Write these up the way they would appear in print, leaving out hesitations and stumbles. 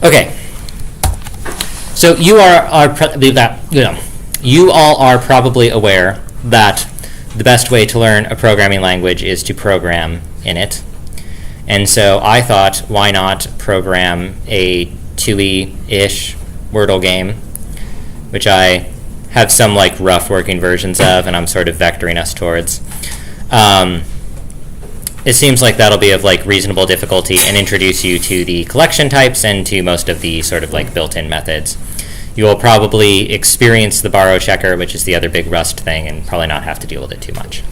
Okay. So you you all are probably aware that the best way to learn a programming language is to program in it. And so I thought, why not program a 2E-ish Wordle game, which I have some like rough working versions of, and I'm sort of vectoring us towards. It seems like that'll be of like reasonable difficulty and introduce you to the collection types and to most of the sort of like built-in methods. You will probably experience the borrow checker, which is the other big Rust thing, and probably not have to deal with it too much.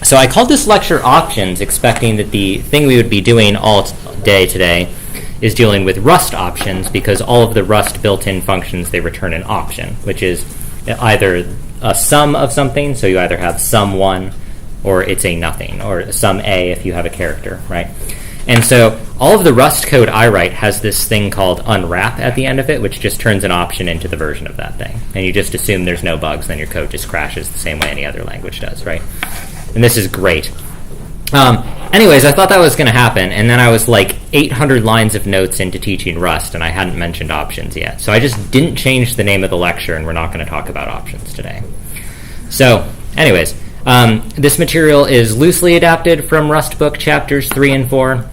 So I called this lecture Options, expecting that the thing we would be doing all day today is dealing with Rust options, because all of the Rust built-in functions, they return an option, which is either a sum of something, so you either have sum 1, or it's a nothing, or sum A if you have a character, right? And so all of the Rust code I write has this thing called unwrap at the end of it, which just turns an option into the version of that thing. And you just assume there's no bugs, then your code just crashes the same way any other language does, right? And this is great. Anyways, I thought that was going to happen, and then I was like 800 lines of notes into teaching Rust, and I hadn't mentioned options yet. So I just didn't change the name of the lecture, and we're not going to talk about options today. So, anyways, this material is loosely adapted from Rust book chapters 3 and 4,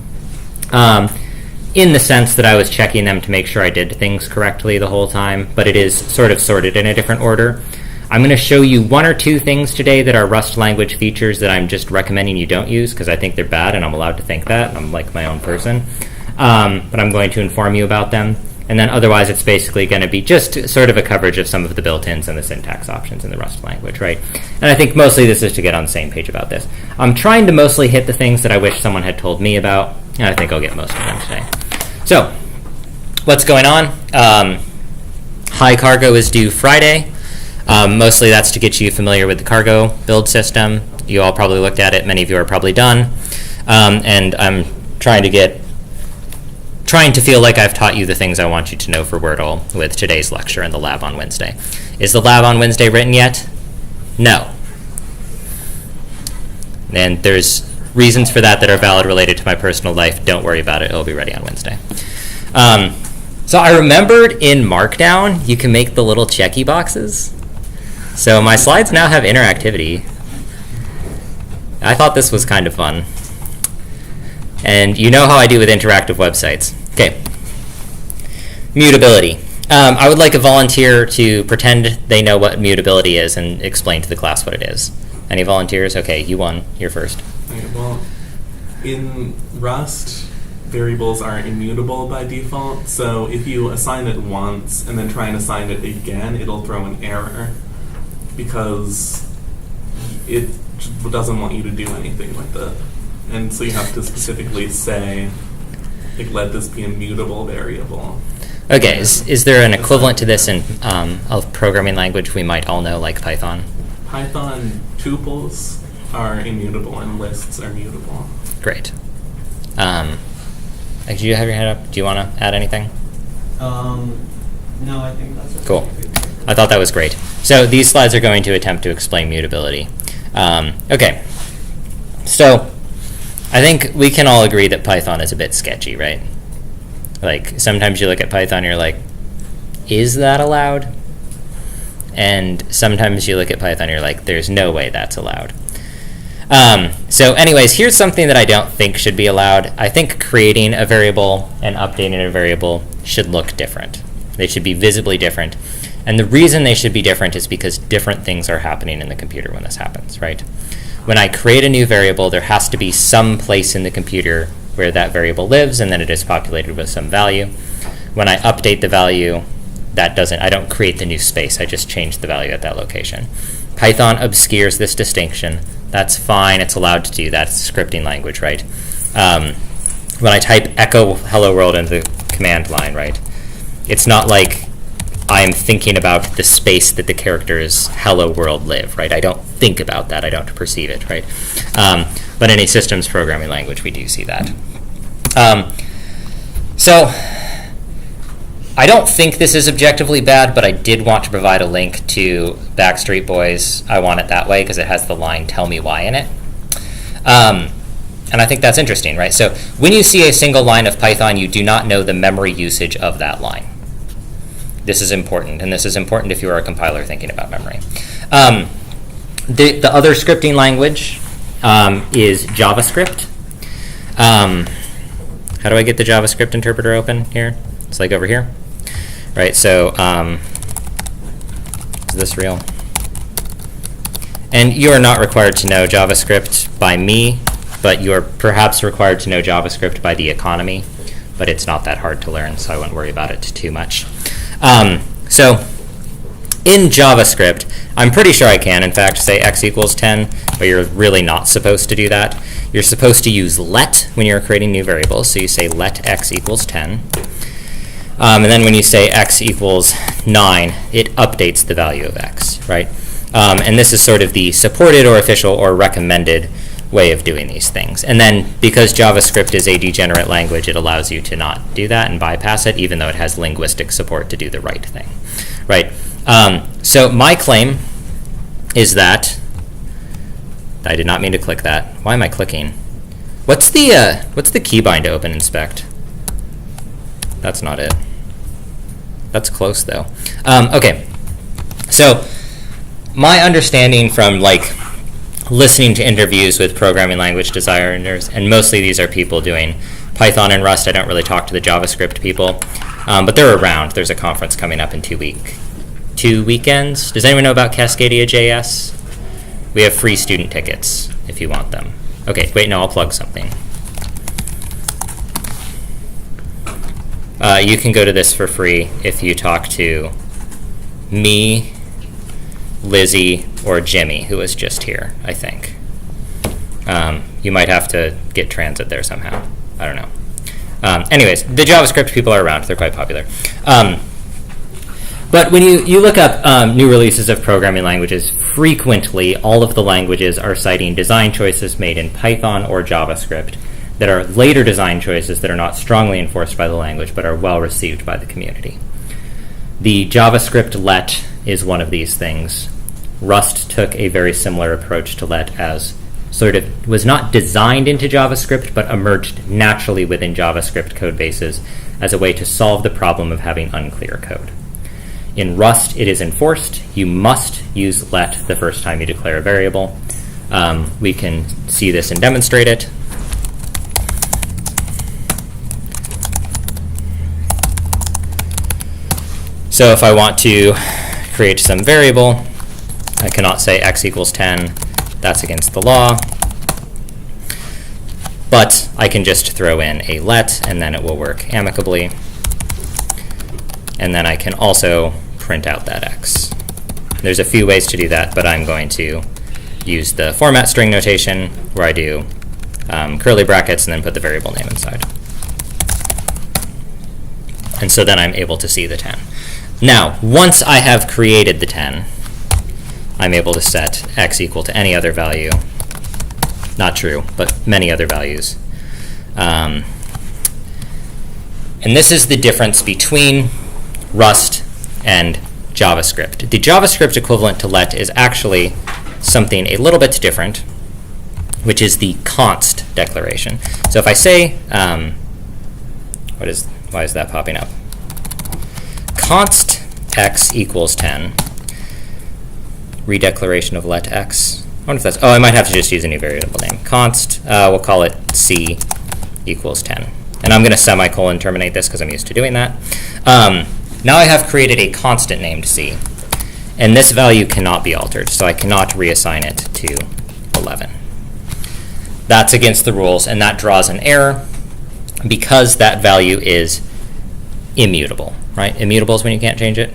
in the sense that I was checking them to make sure I did things correctly the whole time, but it is sort of sorted in a different order. I'm going to show you one or two things today that are Rust language features that I'm just recommending you don't use because I think they're bad and I'm allowed to think that. I'm like my own person. But I'm going to inform you about them. And then otherwise it's basically going to be just sort of a coverage of some of the built-ins and the syntax options in the Rust language, right? And I think mostly this is to get on the same page about this. I'm trying to mostly hit the things that I wish someone had told me about, and I think I'll get most of them today. So, what's going on? High Cargo is due Friday. Mostly that's to get you familiar with the cargo build system. You all probably looked at it. Many of you are probably done. And I'm trying to feel like I've taught you the things I want you to know for Wordle with today's lecture and the lab on Wednesday. Is the lab on Wednesday written yet? No. And there's reasons for that are valid related to my personal life. Don't worry about it. It'll be ready on Wednesday. So I remembered in Markdown, you can make the little checky boxes. So my slides now have interactivity. I thought this was kind of fun. And you know how I do with interactive websites. Okay. Mutability. I would like a volunteer to pretend they know what mutability is and explain to the class what it is. Any volunteers? Okay, you won. You're first. Okay, well, in Rust, variables are immutable by default. So if you assign it once and then try and assign it again, it'll throw an error because it doesn't want you to do anything with it. And so you have to specifically say, like, let this be a mutable variable. Okay, is there an equivalent to this in a programming language we might all know, like Python? Python tuples are immutable and lists are mutable. Great. Do you have your hand up? Do you want to add anything? No, I think that's cool. I thought that was great. So these slides are going to attempt to explain mutability. Okay. So I think we can all agree that Python is a bit sketchy, right? Like, sometimes you look at Python and you're like, is that allowed? And sometimes you look at Python and you're like, there's no way that's allowed. So anyways, here's something that I don't think should be allowed. I think creating a variable and updating a variable should look different. They should be visibly different. And the reason they should be different is because different things are happening in the computer when this happens, right? When I create a new variable, there has to be some place in the computer where that variable lives, and then it is populated with some value. When I update the value, I don't create the new space, I just change the value at that location. Python obscures this distinction. That's fine, it's allowed to do that. It's a scripting language, right? When I type echo hello world into the command line, right? It's not like I'm thinking about the space that the characters hello world live, right? I don't think about that, I don't perceive it, right? But in a systems programming language, we do see that. So I don't think this is objectively bad, but I did want to provide a link to Backstreet Boys' I Want It That Way, because it has the line, tell me why in it. And I think that's interesting, right? So when you see a single line of Python, you do not know the memory usage of that line. This is important, and this is important if you are a compiler thinking about memory. The other scripting language is JavaScript. How do I get the JavaScript interpreter open here? It's like over here. Right, so is this real? And you are not required to know JavaScript by me, but you are perhaps required to know JavaScript by the economy, but it's not that hard to learn, so I won't worry about it too much. So in JavaScript, I'm pretty sure I can, in fact, say x equals 10, but you're really not supposed to do that. You're supposed to use let when you're creating new variables, so you say let x equals 10. And then when you say x equals 9, it updates the value of x, right? And this is sort of the supported or official or recommended way of doing these things. And then because JavaScript is a degenerate language, it allows you to not do that and bypass it, even though it has linguistic support to do the right thing, right? So my claim is that, I did not mean to click that. Why am I clicking? What's the keybind to open inspect? That's not it. That's close though. Okay, so my understanding from like listening to interviews with programming language designers, and mostly these are people doing Python and Rust. I don't really talk to the JavaScript people, but they're around. There's a conference coming up in 2 weekends. Does anyone know about Cascadia JS? We have free student tickets if you want them. Okay, wait, no, I'll plug something. You can go to this for free if you talk to me, Lizzie, or Jimmy, who was just here, I think. You might have to get transit there somehow. I don't know. Anyways, the JavaScript people are around. They're quite popular. But when you look up new releases of programming languages, frequently all of the languages are citing design choices made in Python or JavaScript that are later design choices that are not strongly enforced by the language but are well received by the community. The JavaScript let is one of these things. Rust took a very similar approach to let, as sort of was not designed into JavaScript but emerged naturally within JavaScript code bases as a way to solve the problem of having unclear code. In Rust, it is enforced. You must use let the first time you declare a variable. We can see this and demonstrate it. So if I want to create some variable, I cannot say x equals 10. That's against the law. But I can just throw in a let, and then it will work amicably. And then I can also print out that x. There's a few ways to do that, but I'm going to use the format string notation where I do curly brackets and then put the variable name inside. And so then I'm able to see the 10. Now, once I have created the 10, I'm able to set x equal to any other value. Not true, but many other values. And this is the difference between Rust and JavaScript. The JavaScript equivalent to let is actually something a little bit different, which is the const declaration. So if I say, why is that popping up? Const x equals 10, redeclaration of let x. I wonder if that's, I might have to just use a new variable name. Const, we'll call it c equals 10. And I'm going to semicolon terminate this because I'm used to doing that. Now I have created a constant named c. And this value cannot be altered, so I cannot reassign it to 11. That's against the rules, and that draws an error because that value is immutable, right? Immutable is when you can't change it,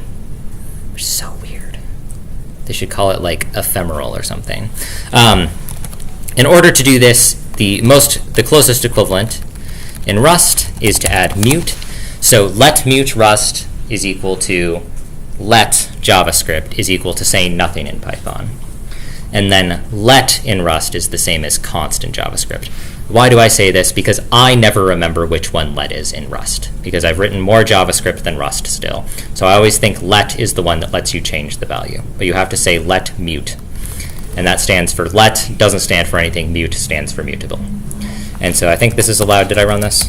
which is so weird. They should call it like ephemeral or something. In order to do this, the closest equivalent in Rust is to add mute. So let mute Rust is equal to let JavaScript is equal to saying nothing in Python. And then let in Rust is the same as const in JavaScript. Why do I say this? Because I never remember which one let is in Rust, because I've written more JavaScript than Rust still. So I always think let is the one that lets you change the value. But you have to say let mute. And that stands for let, doesn't stand for anything. Mute stands for mutable. And so I think this is allowed. Did I run this?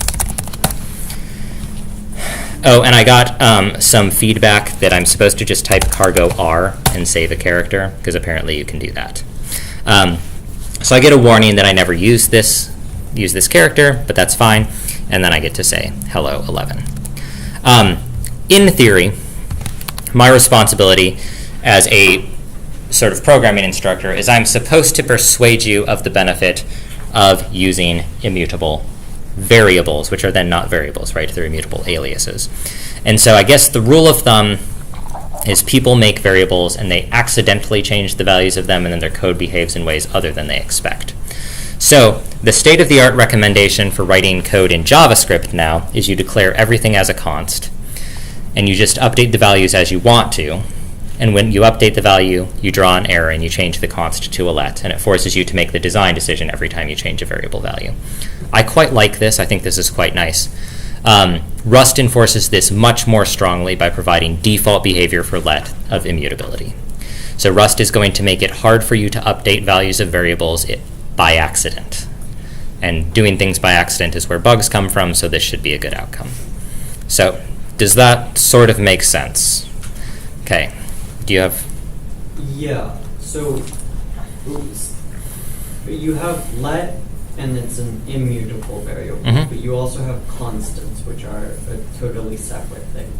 Oh, and I got some feedback that I'm supposed to just type cargo R and save a character, because apparently you can do that. So I get a warning that I never use this character, but that's fine. And then I get to say hello 11. In theory, my responsibility as a sort of programming instructor is I'm supposed to persuade you of the benefit of using immutable variables, which are then not variables, right? They're immutable aliases. And so I guess the rule of thumb is people make variables and they accidentally change the values of them, and then their code behaves in ways other than they expect. So the state-of-the-art recommendation for writing code in JavaScript now is you declare everything as a const, and you just update the values as you want to. And when you update the value, you draw an error and you change the const to a let, and it forces you to make the design decision every time you change a variable value. I quite like this. I think this is quite nice. Rust enforces this much more strongly by providing default behavior for let of immutability. So Rust is going to make it hard for you to update values of variables by accident. And doing things by accident is where bugs come from, so this should be a good outcome. So does that sort of make sense? Okay. Do you have? Yeah. So, you have let, and it's an immutable variable, but you also have constants, which are a totally separate thing.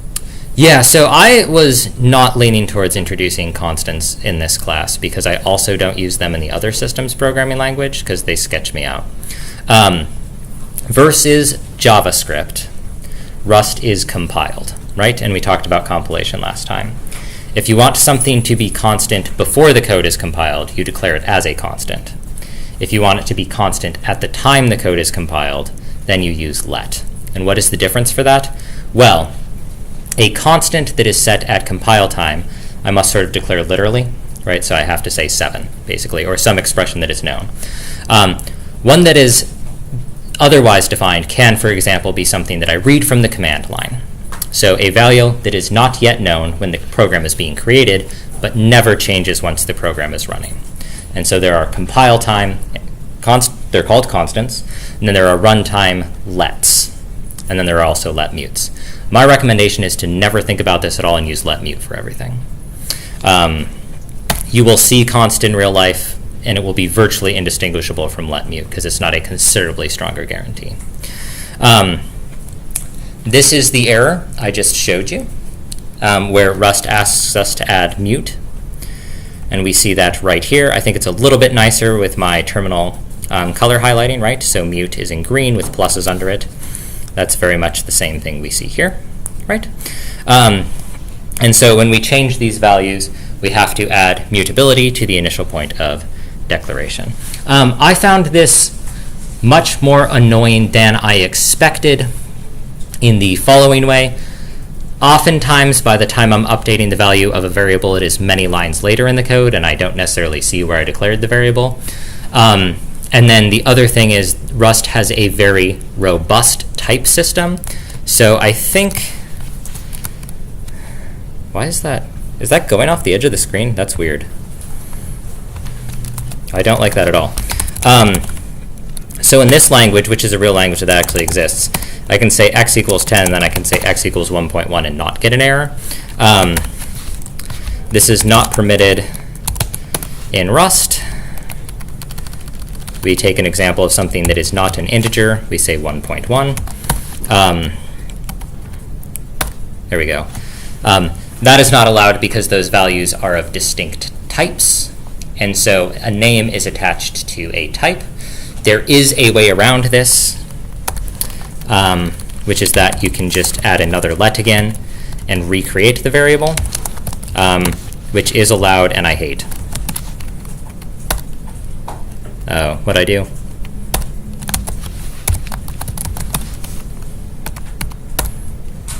Yeah, so I was not leaning towards introducing constants in this class because I also don't use them in the other systems programming language because they sketch me out. Versus JavaScript, Rust is compiled, right? And we talked about compilation last time. If you want something to be constant before the code is compiled, you declare it as a constant. If you want it to be constant at the time the code is compiled, then you use let. And what is the difference for that? Well, a constant that is set at compile time, I must sort of declare literally, right? So I have to say 7, basically, or some expression that is known. One that is otherwise defined can, for example, be something that I read from the command line. So a value that is not yet known when the program is being created, but never changes once the program is running. And so there are compile time, they're called constants, and then there are runtime lets, and then there are also let mutes. My recommendation is to never think about this at all and use let mute for everything. You will see const in real life, and it will be virtually indistinguishable from let mute because it's not a considerably stronger guarantee. This is the error I just showed you, where Rust asks us to add mute. And we see that right here. I think it's a little bit nicer with my terminal color highlighting, right? So mute is in green with pluses under it. That's very much the same thing we see here, right? And so when we change these values, we have to add mutability to the initial point of declaration. I found this much more annoying than I expected in the following way. Oftentimes, by the time I'm updating the value of a variable, it is many lines later in the code, and I don't necessarily see where I declared the variable. And then the other thing is Rust has a very robust type system. So I think, why is that? Is that going off the edge of the screen? That's weird. I don't like that at all. So in this language, which is a real language that actually exists, I can say x equals 10, and then I can say x equals 1.1 and not get an error. This is not permitted in Rust. We take an example of something that is not an integer. We say 1.1. There we go. That is not allowed because those values are of distinct types. And so a name is attached to a type. There is a way around this, which is that you can just add another let again and recreate the variable, which is allowed and I hate. Oh, what'd I do?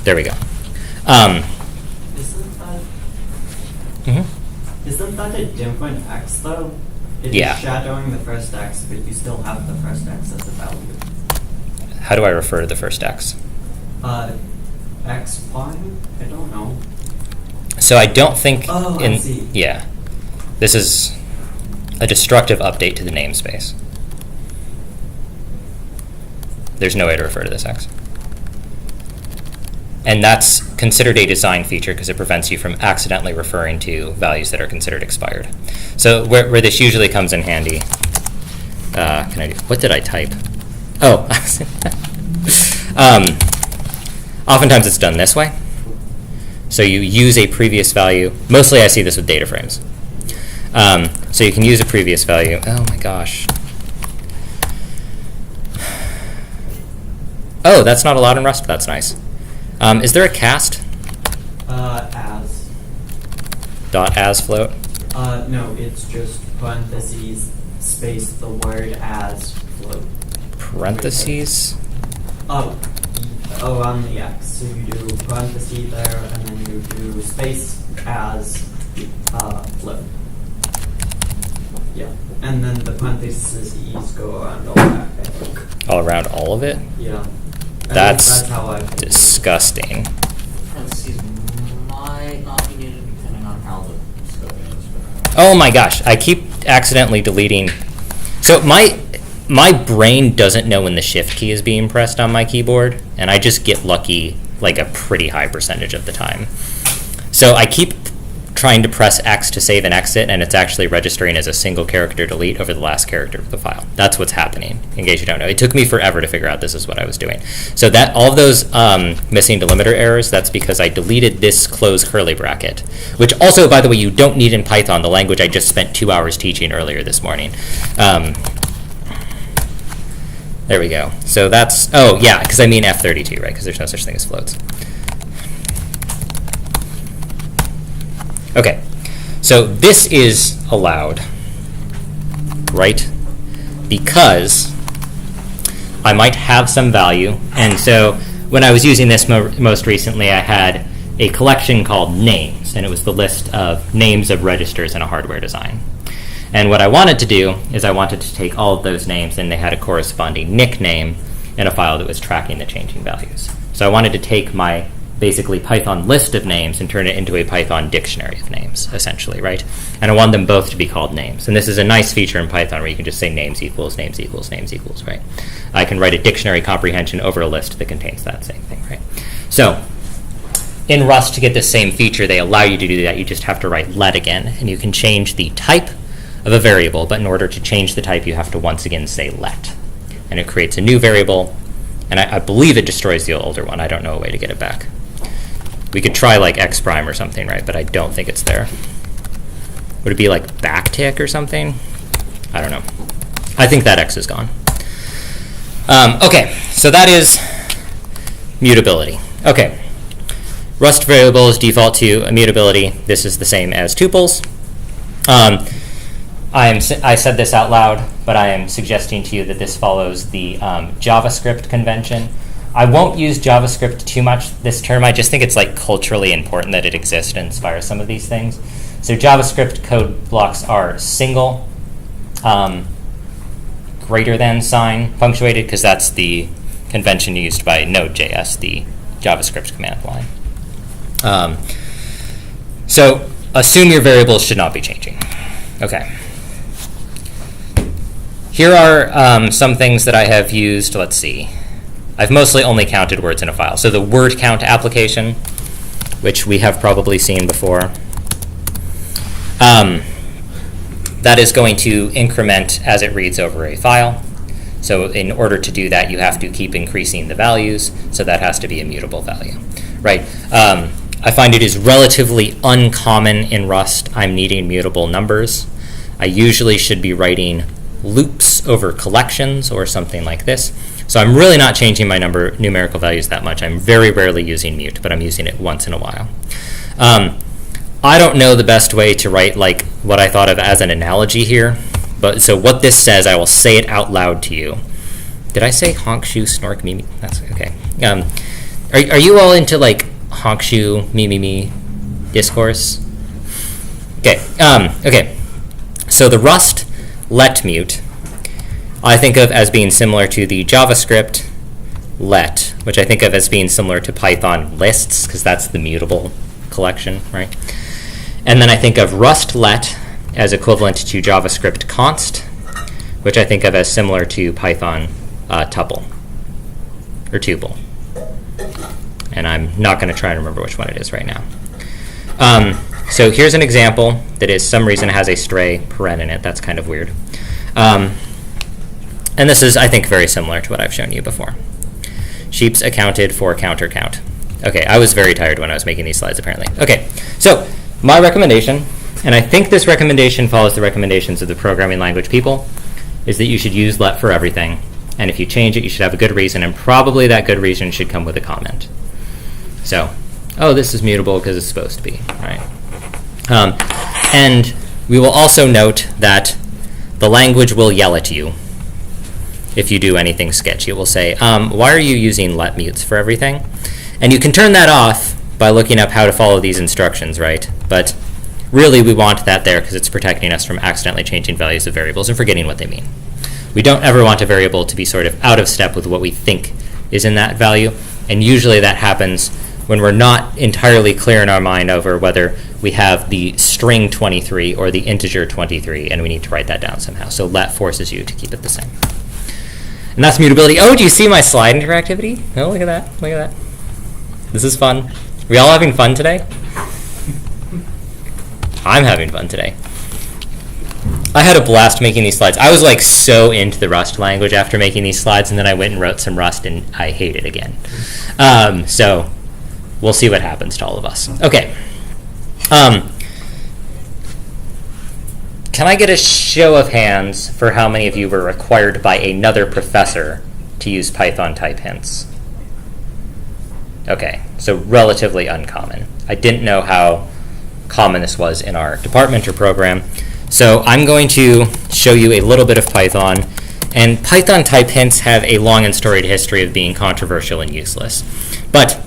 There we go. Isn't that a different x though? It Yeah. is shadowing the first x, but you still have the first x as a value. How do I refer to the first x? X prime? I don't know. So I don't think Oh, I see. Yeah. This is a destructive update to the namespace. There's no way to refer to this X. And that's considered a design feature because it prevents you from accidentally referring to values that are considered expired. So where this usually comes in handy, what did I type? Oh, oftentimes it's done this way. So you use a previous value. Mostly I see this with data frames. So you can use a previous value. Oh my gosh. Oh, that's not allowed in Rust. That's nice. Is there a cast? As. .as float? No, it's just parentheses, space, the word as float. Parentheses? Oh, on the X. So you do parentheses there, and then you do space as float. Yeah, and then the parentheses go around all that, I think. All around all of it? Yeah. That's how I disgusting. Parentheses might not be needed depending on how the scoping is. Oh my gosh, I keep accidentally deleting. So my brain doesn't know when the shift key is being pressed on my keyboard, and I just get lucky like a pretty high percentage of the time. So I keep trying to press X to save and exit, and it's actually registering as a single character delete over the last character of the file. That's what's happening, in case you don't know. It took me forever to figure out this is what I was doing. So that all of those missing delimiter errors, that's because I deleted this close curly bracket, which also, by the way, you don't need in Python, the language I just spent 2 hours teaching earlier this morning. There we go. So that's, oh yeah, because I mean F32, right? Because there's no such thing as floats. Okay, so this is allowed, right? Because I might have some value. And so when I was using this most recently, I had a collection called names, and it was the list of names of registers in a hardware design. And what I wanted to do is I wanted to take all of those names, and they had a corresponding nickname in a file that was tracking the changing values. So I wanted to take my basically Python list of names and turn it into a Python dictionary of names, essentially, right? And I want them both to be called names. And this is a nice feature in Python where you can just say names equals, names equals, names equals, right? I can write a dictionary comprehension over a list that contains that same thing, right? So in Rust, to get this same feature, they allow you to do that. You just have to write let again, and you can change the type of a variable, but in order to change the type, you have to once again say let. And it creates a new variable, and I believe it destroys the older one. I don't know a way to get it back. We could try like x prime or something, right? But I don't think it's there. Would it be like backtick or something? I don't know. I think that x is gone. Okay, so that is mutability. Okay, Rust variables default to immutability. This is the same as tuples. I said this out loud, but I am suggesting to you that this follows the JavaScript convention. I won't use JavaScript too much this term. I just think it's like culturally important that it exists and inspires some of these things. So JavaScript code blocks are single, greater than sign punctuated, because that's the convention used by Node.js, the JavaScript command line. So assume your variables should not be changing. Okay. Here are some things that I have used. Let's see. I've mostly only counted words in a file. So the word count application, which we have probably seen before, that is going to increment as it reads over a file. So in order to do that, you have to keep increasing the values. So that has to be a mutable value, right? I find it is relatively uncommon in Rust. I'm needing mutable numbers. I usually should be writing loops over collections or something like this. So I'm really not changing my numerical values that much. I'm very rarely using mute, but I'm using it once in a while. I don't know the best way to write like what I thought of as an analogy here, but so what this says, I will say it out loud to you. Did I say honk, shoe, snork, me? That's okay. Are you all into like honk, shoe, me discourse? Okay. Okay. So the Rust let mute I think of as being similar to the JavaScript let, which I think of as being similar to Python lists, because that's the mutable collection, right? And then I think of Rust let as equivalent to JavaScript const, which I think of as similar to Python tuple. or tuple. And I'm not going to try to remember which one it is right now. So here's an example that is some reason has a stray paren in it. That's kind of weird. And this is, I think, very similar to what I've shown you before. Sheep's accounted for counter count. Okay, I was very tired when I was making these slides, apparently. Okay, so my recommendation, and I think this recommendation follows the recommendations of the programming language people, is that you should use let for everything. And if you change it, you should have a good reason, and probably that good reason should come with a comment. So, oh, this is mutable because it's supposed to be, right? And we will also note that the language will yell at you if you do anything sketchy. It will say, why are you using let mutes for everything? And you can turn that off by looking up how to follow these instructions, right? But really, we want that there because it's protecting us from accidentally changing values of variables and forgetting what they mean. We don't ever want a variable to be sort of out of step with what we think is in that value, and usually that happens when we're not entirely clear in our mind over whether we have the string 23 or the integer 23, and we need to write that down somehow. So let forces you to keep it the same. And that's mutability. Oh, do you see my slide interactivity? Oh, look at that. Look at that. This is fun. We all having fun today? I'm having fun today. I had a blast making these slides. I was like so into the Rust language after making these slides, and then I went and wrote some Rust, and I hate it again. So we'll see what happens to all of us. Okay. Can I get a show of hands for how many of you were required by another professor to use Python type hints? Okay, so relatively uncommon. I didn't know how common this was in our department or program. So I'm going to show you a little bit of Python. And Python type hints have a long and storied history of being controversial and useless. But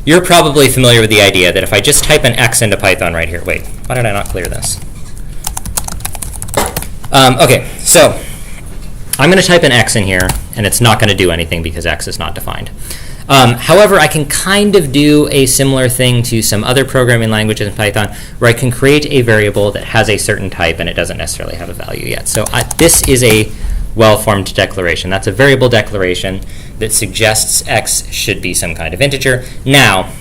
you're probably familiar with the idea that if I just type an X into Python right here, wait, why did I not clear this? Okay, so I'm going to type an X in here, and it's not going to do anything because X is not defined. However, I can kind of do a similar thing to some other programming languages in Python where I can create a variable that has a certain type and it doesn't necessarily have a value yet. So this is a well-formed declaration. That's a variable declaration that suggests X should be some kind of integer. Now,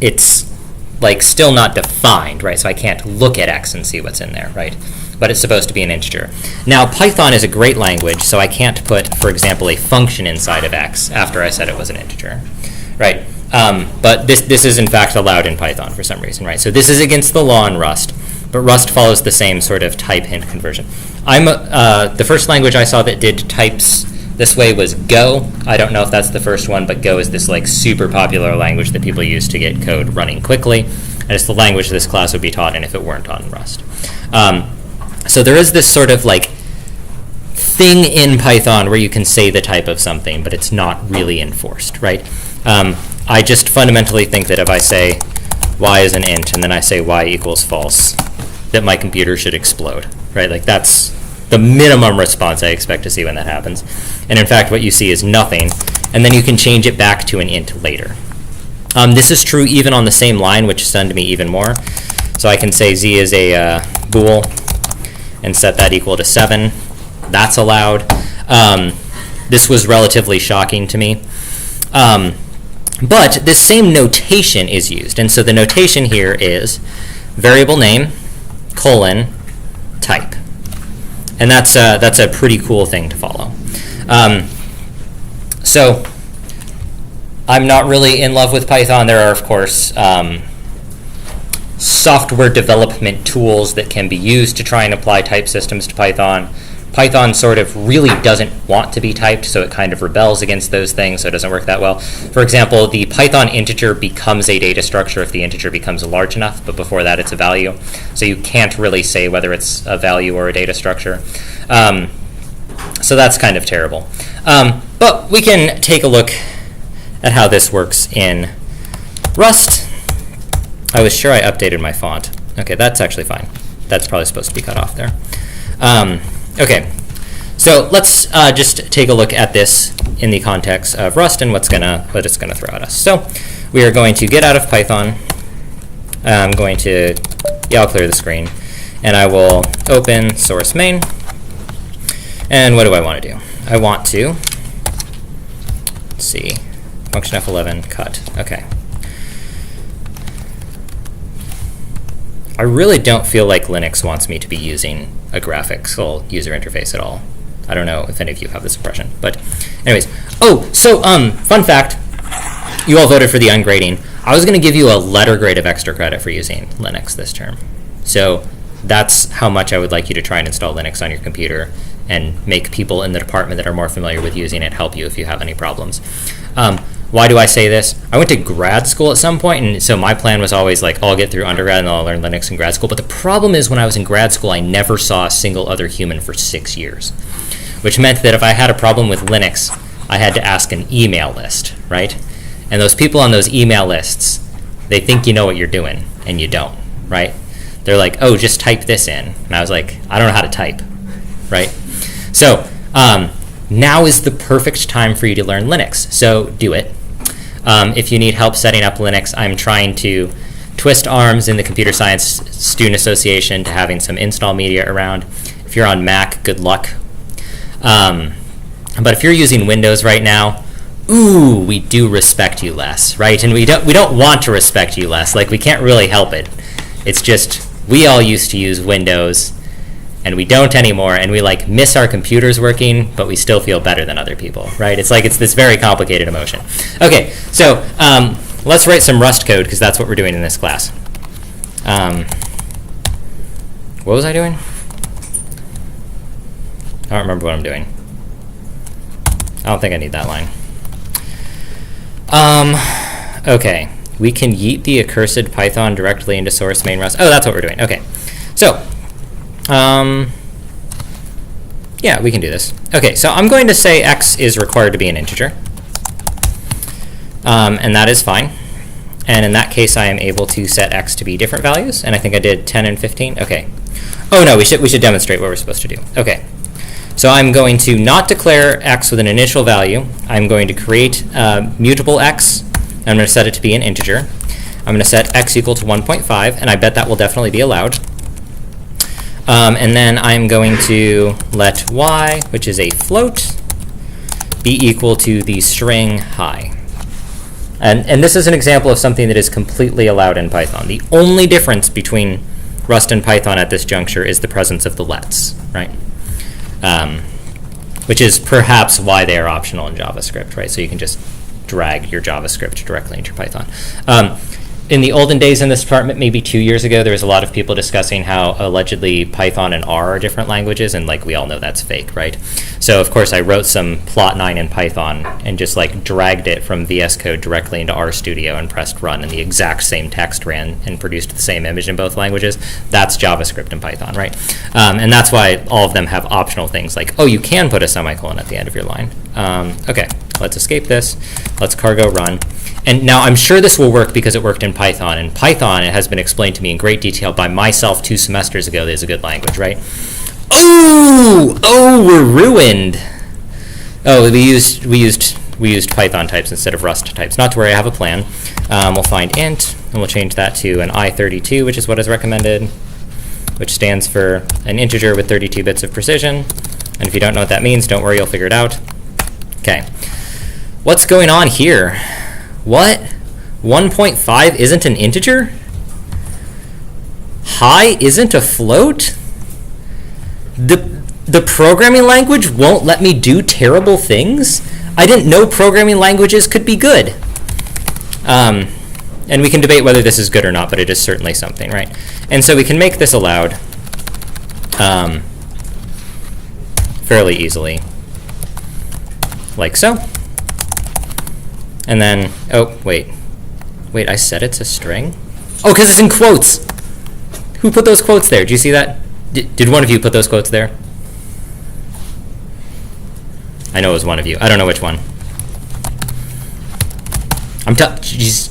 it's like still not defined, right? So I can't look at X and see what's in there, right? But it's supposed to be an integer. Now, Python is a great language, so I can't put, for example, a function inside of X after I said it was an integer, right? But this is in fact allowed in Python for some reason, right? So this is against the law in Rust, but Rust follows the same sort of type hint conversion. The first language I saw that did types this way was Go. I don't know if that's the first one, but Go is this like super popular language that people use to get code running quickly, and it's the language this class would be taught in if it weren't on Rust. So there is this sort of like thing in Python where you can say the type of something, but it's not really enforced, right? I just fundamentally think that if I say y is an int and then I say y equals false, that my computer should explode, right? Like that's the minimum response I expect to see when that happens. And in fact, what you see is nothing, and then you can change it back to an int later. This is true even on the same line, which stunned me even more. So I can say z is a bool and set that equal to 7. That's allowed. This was relatively shocking to me. But this same notation is used. And so the notation here is variable name, colon, type. And that's a pretty cool thing to follow. So I'm not really in love with Python. There are, of course, software development tools that can be used to try and apply type systems to Python. Python sort of really doesn't want to be typed, so it kind of rebels against those things, so it doesn't work that well. For example, the Python integer becomes a data structure if the integer becomes large enough, but before that it's a value. So you can't really say whether it's a value or a data structure. So that's kind of terrible. But we can take a look at how this works in Rust. I was sure I updated my font. Okay, that's actually fine. That's probably supposed to be cut off there. Okay, so let's just take a look at this in the context of Rust and what it's gonna throw at us. So we are going to get out of Python. I'm going to, I'll clear the screen, and I will open source main. And what do I want to do? I want to Let's see. Function F11, cut. Okay. I really don't feel like Linux wants me to be using a graphical user interface at all. I don't know if any of you have this impression, but anyways. Oh, so fun fact, you all voted for the ungrading. I was going to give you a letter grade of extra credit for using Linux this term. So that's how much I would like you to try and install Linux on your computer and make people in the department that are more familiar with using it help you if you have any problems. Why do I say this? I went to grad school at some point, and so my plan was always like, I'll get through undergrad and then I'll learn Linux in grad school. But the problem is when I was in grad school, I never saw a single other human for 6 years, which meant that if I had a problem with Linux, I had to ask an email list, right? And those people on those email lists, they think you know what you're doing, and you don't, right? They're like, oh, just type this in. And I was like, I don't know how to type, right? So now is the perfect time for you to learn Linux, so do it. If you need help setting up Linux, I'm trying to twist arms in the Computer Science Student Association to having some install media around. If you're on Mac, good luck. But if you're using Windows right now, ooh, we do respect you less, right? And we don't want to respect you less. Like, we can't really help it. It's just we all used to use Windows, and we don't anymore, and we like miss our computers working, but we still feel better than other people, right? It's like it's this very complicated emotion. Okay, so let's write some Rust code, because that's what we're doing in this class. What was I doing? I don't remember what I'm doing. I don't think I need that line. Okay, we can yeet the accursed Python directly into source main Rust. Oh, that's what we're doing. Okay, so yeah, we can do this. Okay, so I'm going to say x is required to be an integer, and that is fine. And in that case, I am able to set x to be different values, and I think I did 10 and 15. Okay. Oh no, we should demonstrate what we're supposed to do. Okay. So I'm going to not declare x with an initial value. I'm going to create mutable x, and I'm going to set it to be an integer. I'm going to set x equal to 1.5, and I bet that will definitely be allowed. And then I'm going to let y, which is a float, be equal to the string hi. And this is an example of something that is completely allowed in Python. The only difference between Rust and Python at this juncture is the presence of the lets, right? Which is perhaps why they are optional in JavaScript, right? So you can just drag your JavaScript directly into Python. In the olden days in this department, maybe 2 years ago, there was a lot of people discussing how allegedly Python and R are different languages, and like we all know that's fake, right? So of course I wrote some plot9 in Python and just like dragged it from VS Code directly into RStudio and pressed run, and the exact same text ran and produced the same image in both languages. That's JavaScript in Python, right? And that's why all of them have optional things like, oh, you can put a semicolon at the end of your line. Okay, let's escape this. Let's cargo run. And now I'm sure this will work because it worked in Python. And Python, it has been explained to me in great detail by myself 2 semesters ago that is a good language, right? Oh, we're ruined. Oh, we used Python types instead of Rust types. Not to worry, I have a plan. We'll find int, and we'll change that to an i32, which is what is recommended, which stands for an integer with 32 bits of precision. And if you don't know what that means, don't worry, you'll figure it out. Okay. What's going on here? What? 1.5 isn't an integer? Hi isn't a float? The programming language won't let me do terrible things? I didn't know programming languages could be good. And we can debate whether this is good or not, but it is certainly something, right? And so we can make this allowed fairly easily, like so. And then, oh, wait, I said it's a string? Oh, because it's in quotes. Who put those quotes there? Do you see that? Did one of you put those quotes there? I know it was one of you. I don't know which one. Do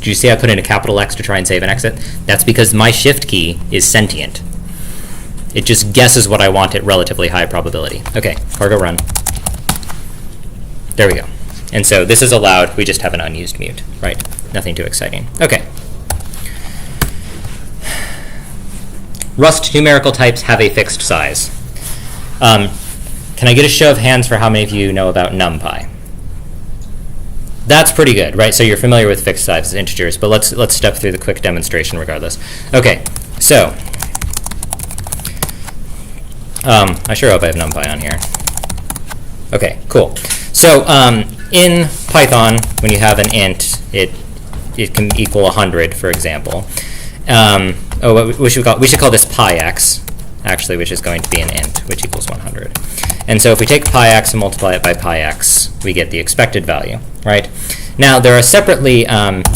you see I put in a capital X to try and save and exit? That's because my shift key is sentient. It just guesses what I want at relatively high probability. Okay, cargo run. There we go. And so this is allowed, we just have an unused mute, right? Nothing too exciting. Okay. Rust numerical types have a fixed size. Can I get a show of hands for how many of you know about NumPy? That's pretty good, right? So you're familiar with fixed size integers, but let's step through the quick demonstration regardless. Okay, so I sure hope I have NumPy on here. Okay, cool. So in Python, when you have an int, it can equal 100, for example. We should call this pi(x), actually, which is going to be an int, which equals 100. And so if we take pi(x) and multiply it by pi(x), we get the expected value, right? Now, there are separately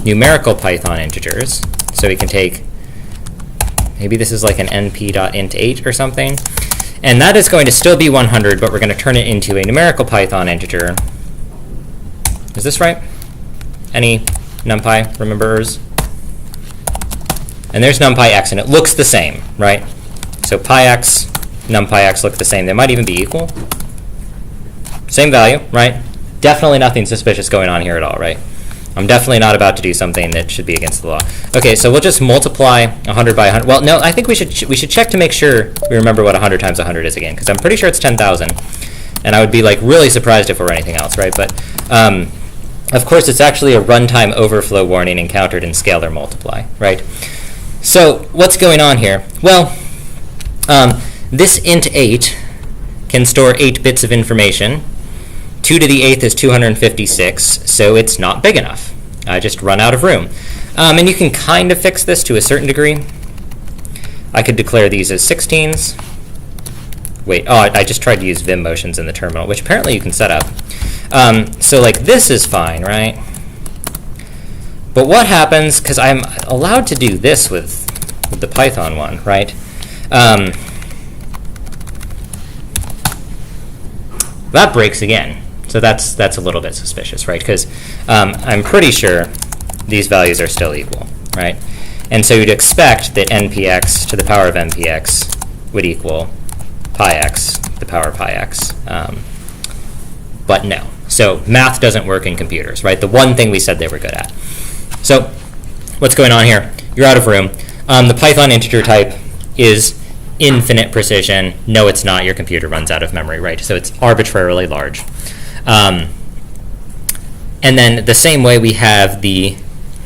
numerical Python integers. So we can take, maybe this is like an np.int8 or something. And that is going to still be 100, but we're going to turn it into a numerical Python integer. Is this right? Any NumPy rememberers? And there's NumPy(x), and it looks the same, right? So pi(x), NumPy(x) look the same. They might even be equal. Same value, right? Definitely nothing suspicious going on here at all, right? I'm definitely not about to do something that should be against the law. Okay, so we'll just multiply 100 by 100. Well, no, I think we should check to make sure we remember what 100 times 100 is again, because I'm pretty sure it's 10,000. And I would be like really surprised if it were anything else, right? But of course, it's actually a runtime overflow warning encountered in scalar multiply, right? So what's going on here? Well, this int8 can store 8 bits of information. 2 to the 8th is 256, so it's not big enough. I just run out of room. And you can kind of fix this to a certain degree. I could declare these as 16s. Wait, I just tried to use Vim motions in the terminal, which apparently you can set up. So like this is fine, right? But what happens, because I'm allowed to do this with the Python one, right? That breaks again. So that's a little bit suspicious, right? Because I'm pretty sure these values are still equal, right? And so you'd expect that npx to the power of npx would equal pi(x) to the power of pi(x). But no. So math doesn't work in computers, right? The one thing we said they were good at. So what's going on here? You're out of room. The Python integer type is infinite precision. No, it's not. Your computer runs out of memory, right? So it's arbitrarily large. And then the same way we have the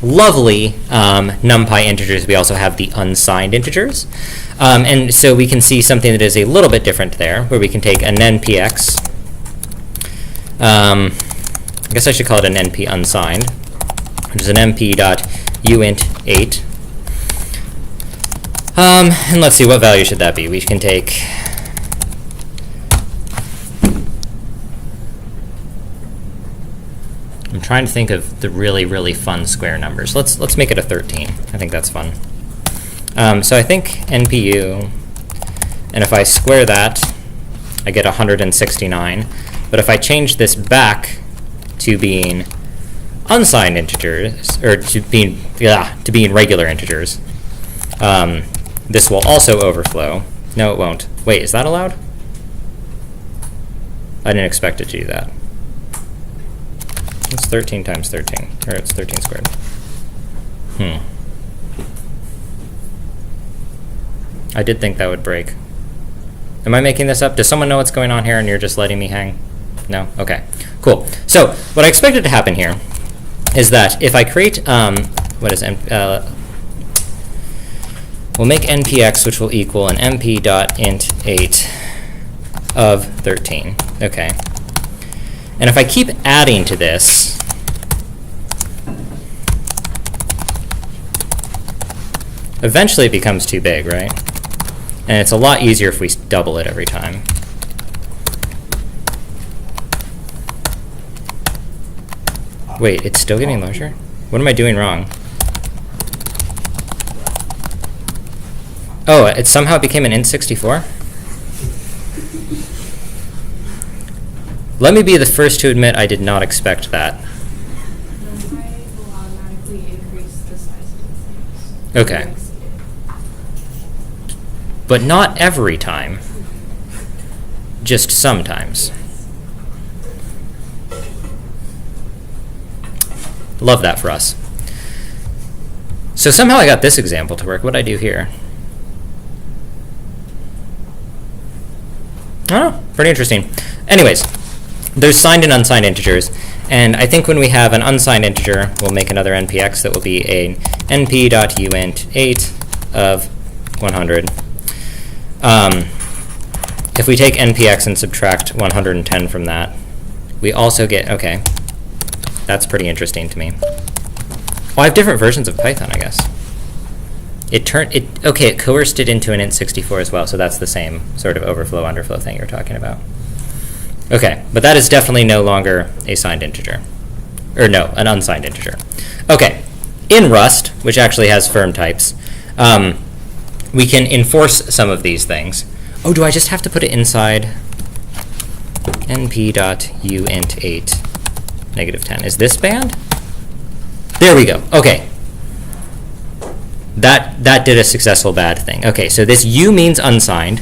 lovely NumPy integers, we also have the unsigned integers. And so we can see something that is a little bit different there, where we can take an npx. I guess I should call it an np unsigned, which is an np.uint8. And let's see, what value should that be? We can take I'm trying to think of the really, really fun square numbers. Let's make it a 13. I think that's fun. So I think NPU, and if I square that, I get 169. But if I change this back to being unsigned integers, or to being regular integers, this will also overflow. No, it won't. Wait, is that allowed? I didn't expect it to do that. It's 13 times 13, or it's 13 squared. I did think that would break. Am I making this up? Does someone know what's going on here and you're just letting me hang? No? Okay, cool. So what I expected to happen here is that if I create, we'll make npx, which will equal an np.int8 of 13. Okay. And if I keep adding to this, eventually it becomes too big, right? And it's a lot easier if we double it every time. Wait, it's still getting larger? What am I doing wrong? Oh, it somehow became an int64? Let me be the first to admit I did not expect that. NumPy will automatically increase the size of the things. Okay. But not every time. Just sometimes. Love that for us. So somehow I got this example to work. What'd I do here? Oh, pretty interesting. Anyways, there's signed and unsigned integers, And I think when we have an unsigned integer, we'll make another npx that will be a np.uint8 of 100. If we take npx and subtract 110 from that, we also get, okay, that's pretty interesting to me. Oh, I have different versions of Python, I guess. It coerced it into an int64 as well, so that's the same sort of overflow, underflow thing you're talking about. Okay, but that is definitely no longer a signed integer. Or no, an unsigned integer. Okay, in Rust, which actually has firm types, we can enforce some of these things. Oh, do I just have to put it inside np.uint8 -10? Is this banned? There we go. Okay. That did a successful bad thing. Okay, so this u means unsigned.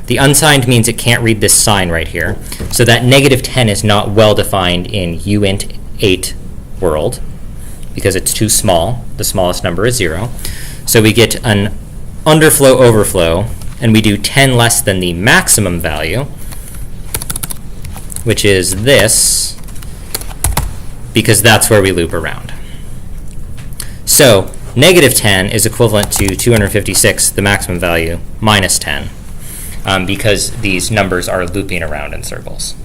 The unsigned means it can't read this sign right here. So that -10 is not well defined in uint8 world because it's too small. The smallest number is 0. So we get an underflow overflow, and we do 10 less than the maximum value, which is this, because that's where we loop around. So -10 is equivalent to 256, the maximum value, minus 10, because these numbers are looping around in circles.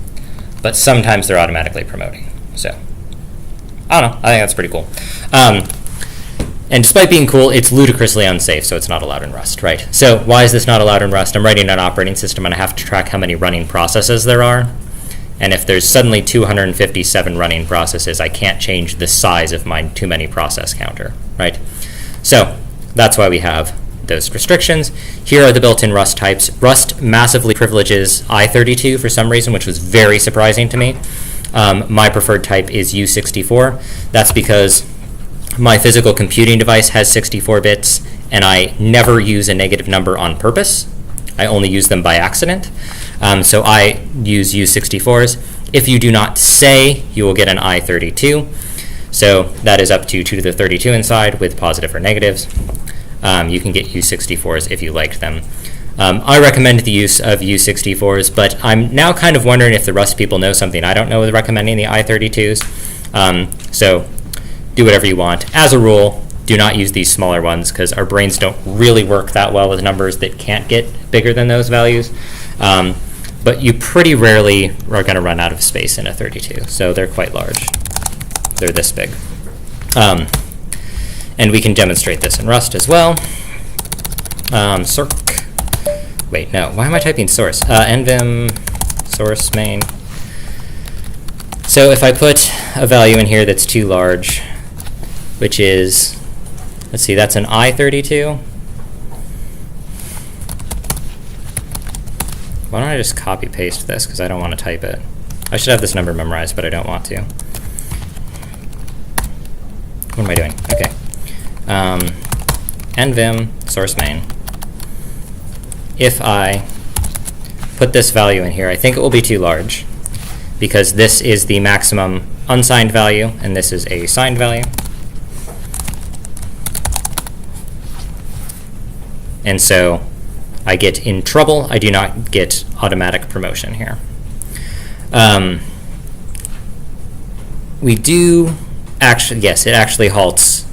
But sometimes they're automatically promoting. So I don't know. I think that's pretty cool. And despite being cool, it's ludicrously unsafe, so it's not allowed in Rust, right? So why is this not allowed in Rust? I'm writing an operating system, and I have to track how many running processes there are. And if there's suddenly 257 running processes, I can't change the size of my too many process counter, right? So that's why we have those restrictions. Here are the built-in Rust types. Rust massively privileges I32 for some reason, which was very surprising to me. My preferred type is U64. That's because my physical computing device has 64 bits, and I never use a negative number on purpose. I only use them by accident. So I use U64s. If you do not say, you will get an I32. So that is up to 2 to the 32 inside with positive or negatives. You can get U64s if you liked them. I recommend the use of U64s, but I'm now kind of wondering if the Rust people know something I don't know with recommending the I32s. So do whatever you want. As a rule, do not use these smaller ones because our brains don't really work that well with numbers that can't get bigger than those values. But you pretty rarely are going to run out of space in a 32, so they're quite large. They're this big. And we can demonstrate this in Rust as well. Circ. Wait, no. Why am I typing source? nvim source main. So if I put a value in here that's too large, which is, let's see, that's an I32. Why don't I just copy paste this because I don't want to type it. I should have this number memorized, but I don't want to. What am I doing? Okay. nvim source main. If I put this value in here, I think it will be too large because this is the maximum unsigned value and this is a signed value. And so I get in trouble. I do not get automatic promotion here. We do actually, yes, it actually halts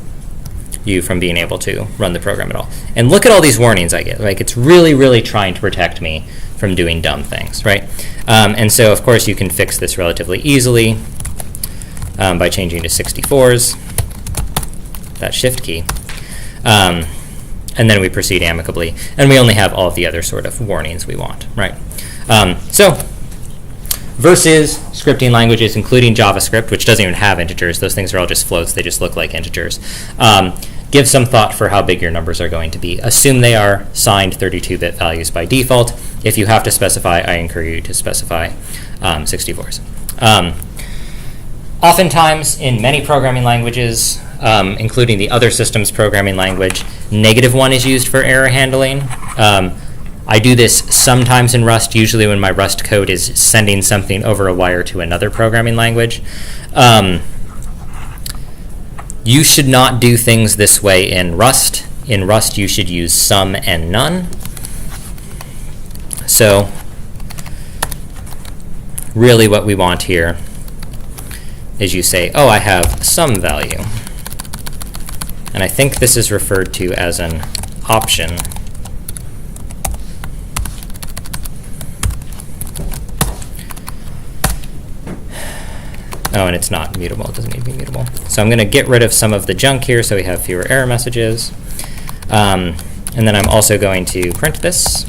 you from being able to run the program at all. And look at all these warnings I get. Like, it's really, really trying to protect me from doing dumb things, right? And so, of course, you can fix this relatively easily by changing to 64s, that shift key. And then we proceed amicably. And we only have all of the other sort of warnings we want, right? So versus scripting languages, including JavaScript, which doesn't even have integers. Those things are all just floats. They just look like integers. Give some thought for how big your numbers are going to be. Assume they are signed 32-bit values by default. If you have to specify, I encourage you to specify 64s. Oftentimes, in many programming languages, including the other systems programming language, -1 is used for error handling. I do this sometimes in Rust, usually when my Rust code is sending something over a wire to another programming language. You should not do things this way in Rust. In Rust, you should use some and none. So really what we want here is you say, oh, I have some value. And I think this is referred to as an option. Oh, and it's not mutable. It doesn't need to be mutable. So I'm going to get rid of some of the junk here so we have fewer error messages. And then I'm also going to print this.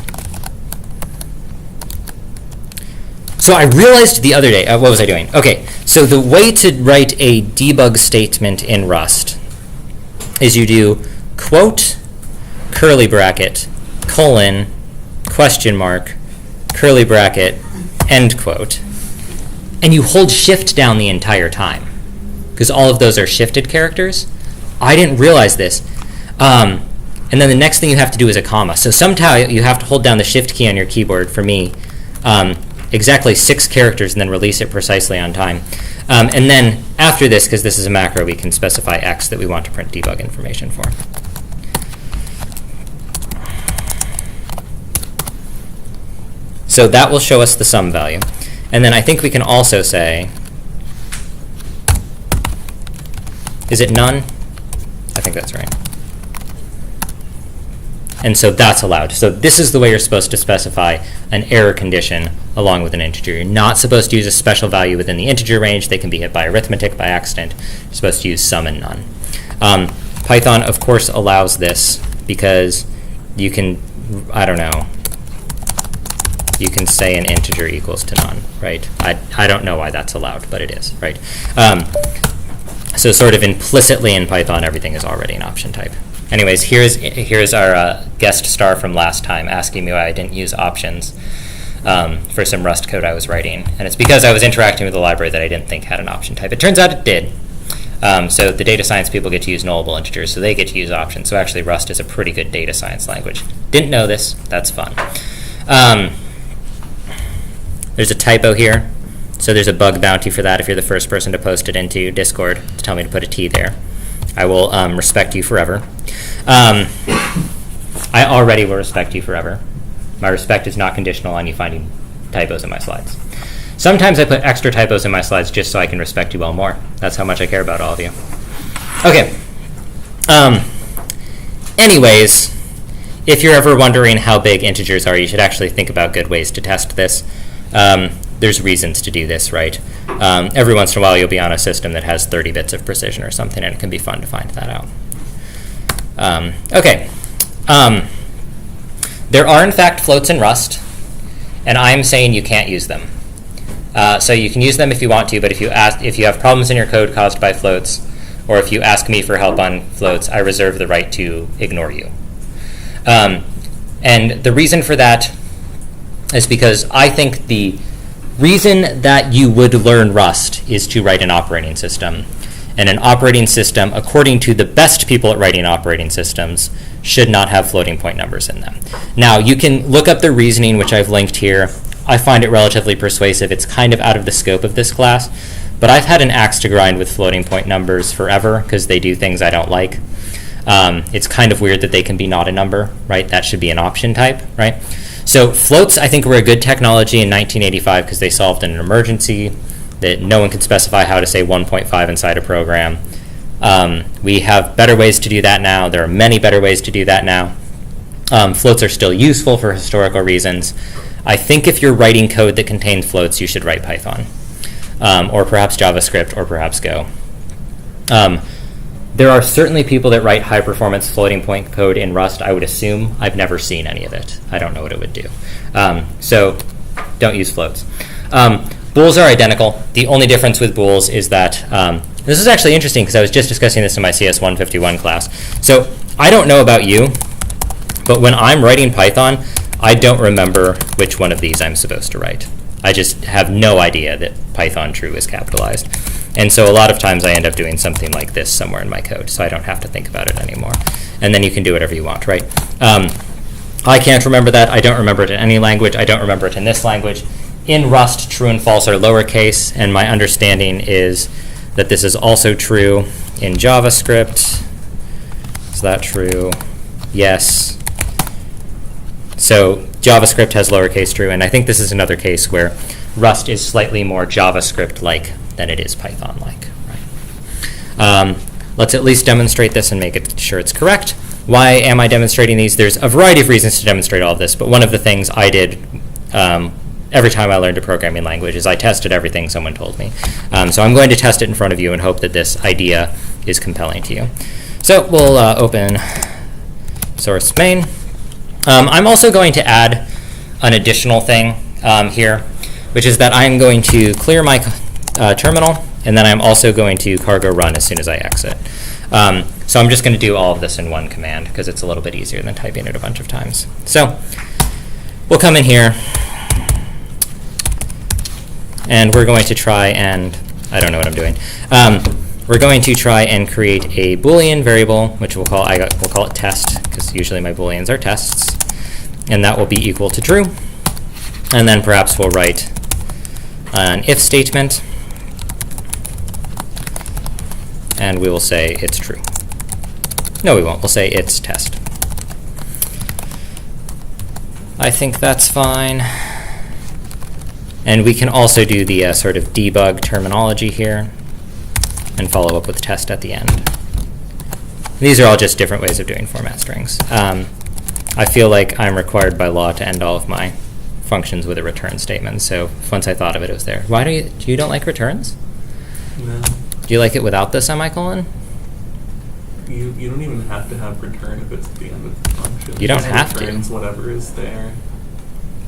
So I realized the other day, what was I doing? Okay, so the way to write a debug statement in Rust is you do quote, curly bracket, colon, question mark, curly bracket, end quote. And you hold shift down the entire time, because all of those are shifted characters. I didn't realize this. And then the next thing you have to do is a comma. So somehow you have to hold down the shift key on your keyboard, for me, exactly 6 characters, and then release it precisely on time. And then after this, because this is a macro, we can specify X that we want to print debug information for. So that will show us the sum value. And then I think we can also say, is it none? I think that's right. And so that's allowed. So this is the way you're supposed to specify an error condition along with an integer. You're not supposed to use a special value within the integer range. They can be hit by arithmetic by accident. You're supposed to use sum and none. Python, of course, allows this because you can, I don't know, you can say an integer equals to none, right? I don't know why that's allowed, but it is, right? So sort of implicitly in Python, everything is already an option type. Anyways, here's our guest star from last time asking me why I didn't use options for some Rust code I was writing. And it's because I was interacting with a library that I didn't think had an option type. It turns out it did. So the data science people get to use nullable integers, so they get to use options. So actually Rust is a pretty good data science language. Didn't know this. That's fun. There's a typo here. So there's a bug bounty for that if you're the first person to post it into Discord to tell me to put a T there. I will respect you forever. I already will respect you forever. My respect is not conditional on you finding typos in my slides. Sometimes I put extra typos in my slides just so I can respect you all more. That's how much I care about all of you. Okay. Anyways, if you're ever wondering how big integers are, you should actually think about good ways to test this. There's reasons to do this, right? Every once in a while you'll be on a system that has 30 bits of precision or something, and it can be fun to find that out. Okay. There are, in fact, floats in Rust, and I'm saying you can't use them. So you can use them if you want to, but if you have problems in your code caused by floats, or if you ask me for help on floats, I reserve the right to ignore you. And the reason for that is because I think the reason that you would learn Rust is to write an operating system. And an operating system, according to the best people at writing operating systems, should not have floating point numbers in them. Now, you can look up the reasoning, which I've linked here. I find it relatively persuasive. It's kind of out of the scope of this class, but I've had an axe to grind with floating point numbers forever because they do things I don't like. It's kind of weird that they can be not a number, right? That should be an option type, right? So floats, I think, were a good technology in 1985 because they solved an emergency that no one could specify how to say 1.5 inside a program. We have better ways to do that now. There are many better ways to do that now. Floats are still useful for historical reasons. I think if you're writing code that contains floats, you should write Python, or perhaps JavaScript, or perhaps Go. There are certainly people that write high-performance floating point code in Rust, I would assume. I've never seen any of it. I don't know what it would do. So don't use floats. Bools are identical. The only difference with bools is that, this is actually interesting because I was just discussing this in my CS 151 class. So I don't know about you, but when I'm writing Python, I don't remember which one of these I'm supposed to write. I just have no idea that Python true is capitalized. And so a lot of times I end up doing something like this somewhere in my code, so I don't have to think about it anymore. And then you can do whatever you want, right? I can't remember that. I don't remember it in any language. I don't remember it in this language. In Rust, true and false are lowercase, and my understanding is that this is also true in JavaScript. Is that true? Yes. So JavaScript has lowercase true, and I think this is another case where Rust is slightly more JavaScript-like then it is Python-like. Right? Let's at least demonstrate this and make it sure it's correct. Why am I demonstrating these? There's a variety of reasons to demonstrate all of this, but one of the things I did every time I learned a programming language is I tested everything someone told me. So I'm going to test it in front of you and hope that this idea is compelling to you. So we'll open source main. I'm also going to add an additional thing here, which is that I'm going to clear my terminal, and then I'm also going to cargo run as soon as I exit. So I'm just going to do all of this in one command because it's a little bit easier than typing it a bunch of times. So we'll come in here, and we're going to try and, I don't know what I'm doing. We're going to try and create a Boolean variable, which we'll call it test, because usually my Booleans are tests, and that will be equal to true. And then perhaps we'll write an if statement, and we will say it's true. No, we won't. We'll say it's test. I think that's fine. And we can also do the sort of debug terminology here and follow up with test at the end. These are all just different ways of doing format strings. I feel like I'm required by law to end all of my functions with a return statement, so once I thought of it, it was there. Why do you don't like returns? No. Do you like it without the semicolon? You don't even have to have return if it's at the end of the function. You don't It have to. returns whatever is there.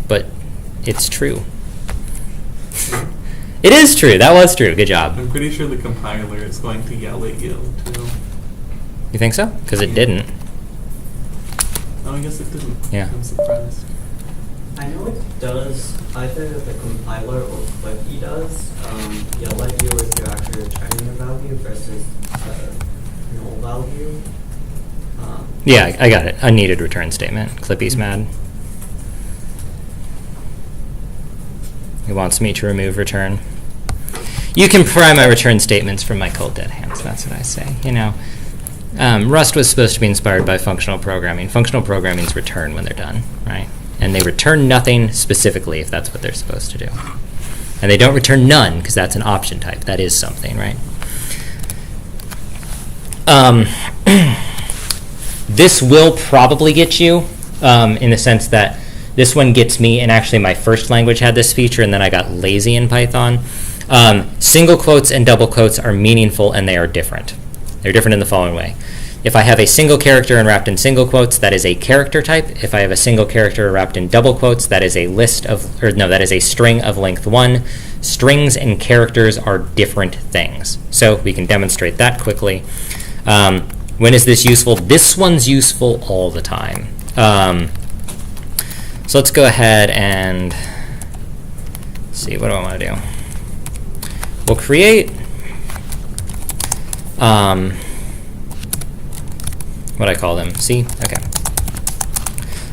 But it's true. It is true. That was true. Good job. I'm pretty sure the compiler is going to yell at you, too. You think so? Because it didn't. Oh, I guess it didn't. Yeah. I'm surprised. I know it does, either the compiler or Clippy does, yell at you if you're actually returning a value versus null value. Yeah, I got it. Unneeded return statement. Clippy's mad. He wants me to remove return. You can pry my return statements from my cold dead hands. That's what I say. You know, Rust was supposed to be inspired by functional programming. Functional programming's return when they're done, right? And they return nothing specifically if that's what they're supposed to do. And they don't return none because that's an option type. That is something, right? This will probably get you in the sense that this one gets me, and actually my first language had this feature, and then I got lazy in Python. Single quotes and double quotes are meaningful, and they are different. They're different in the following way. If I have a single character and wrapped in single quotes, that is a character type. If I have a single character wrapped in double quotes, that is a that is a string of length 1. Strings and characters are different things. So we can demonstrate that quickly. When is this useful? This one's useful all the time. So let's go ahead and see, what do I want to do? We'll create what I call them. C? Okay.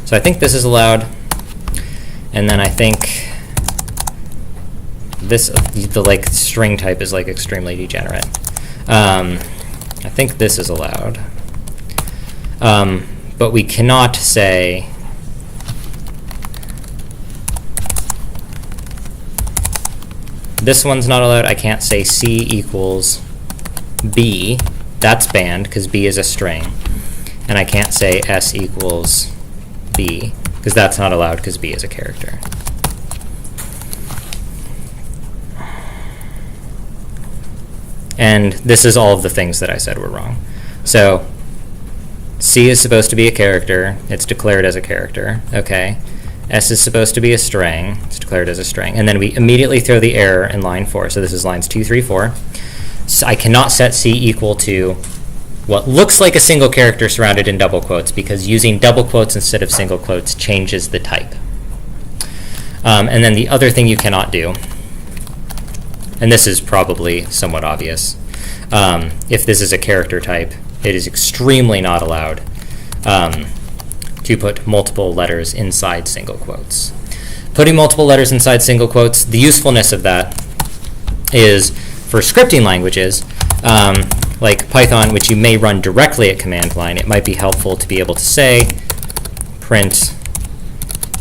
So I think this is allowed, and then I think this, the like string type is like extremely degenerate. I think this is allowed, but we cannot say this one's not allowed. I can't say C equals B. That's banned because B is a string. And I can't say S equals B because that's not allowed because B is a character. And this is all of the things that I said were wrong. So C is supposed to be a character. It's declared as a character. Okay. S is supposed to be a string. It's declared as a string. And then we immediately throw the error in line 4. So this is lines 2, 3, 4. So I cannot set C equal to what looks like a single character surrounded in double quotes because using double quotes instead of single quotes changes the type. And then the other thing you cannot do, and this is probably somewhat obvious, if this is a character type, it is extremely not allowed to put multiple letters inside single quotes. Putting multiple letters inside single quotes, the usefulness of that is for scripting languages, like Python, which you may run directly at command line, it might be helpful to be able to say print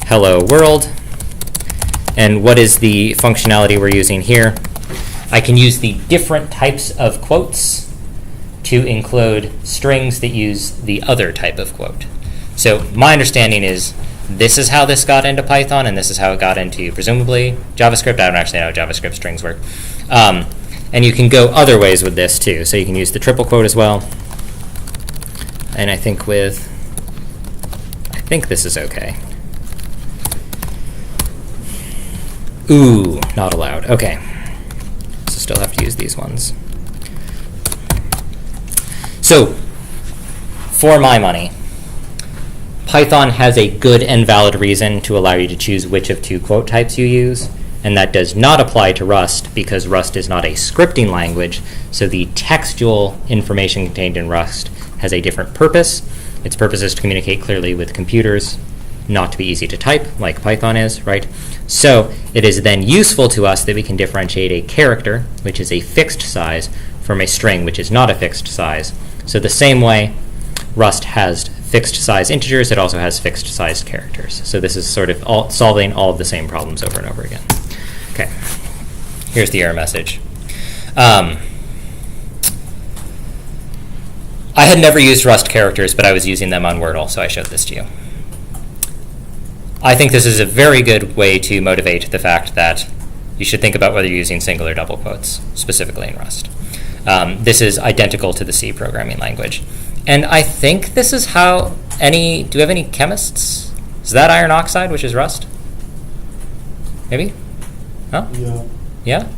hello world. And what is the functionality we're using here? I can use the different types of quotes to include strings that use the other type of quote. So my understanding is this is how this got into Python, and this is how it got into, presumably, JavaScript. I don't actually know how JavaScript strings work. And you can go other ways with this, too. So you can use the triple quote as well. And I think this is okay. Ooh, not allowed. Okay. So still have to use these ones. So, for my money, Python has a good and valid reason to allow you to choose which of two quote types you use, and that does not apply to Rust because Rust is not a scripting language, so the textual information contained in Rust has a different purpose. Its purpose is to communicate clearly with computers, not to be easy to type, like Python is, right? So it is then useful to us that we can differentiate a character, which is a fixed size, from a string, which is not a fixed size. So the same way Rust has fixed size integers, it also has fixed sized characters. So this is sort of solving all of the same problems over and over again. Okay, here's the error message. I had never used Rust characters, but I was using them on Wordle, so I showed this to you. I think this is a very good way to motivate the fact that you should think about whether you're using single or double quotes, specifically in Rust. This is identical to the C programming language. And I think this is how do we have any chemists? Is that iron oxide, which is Rust? Maybe? Huh? Yeah. Yeah?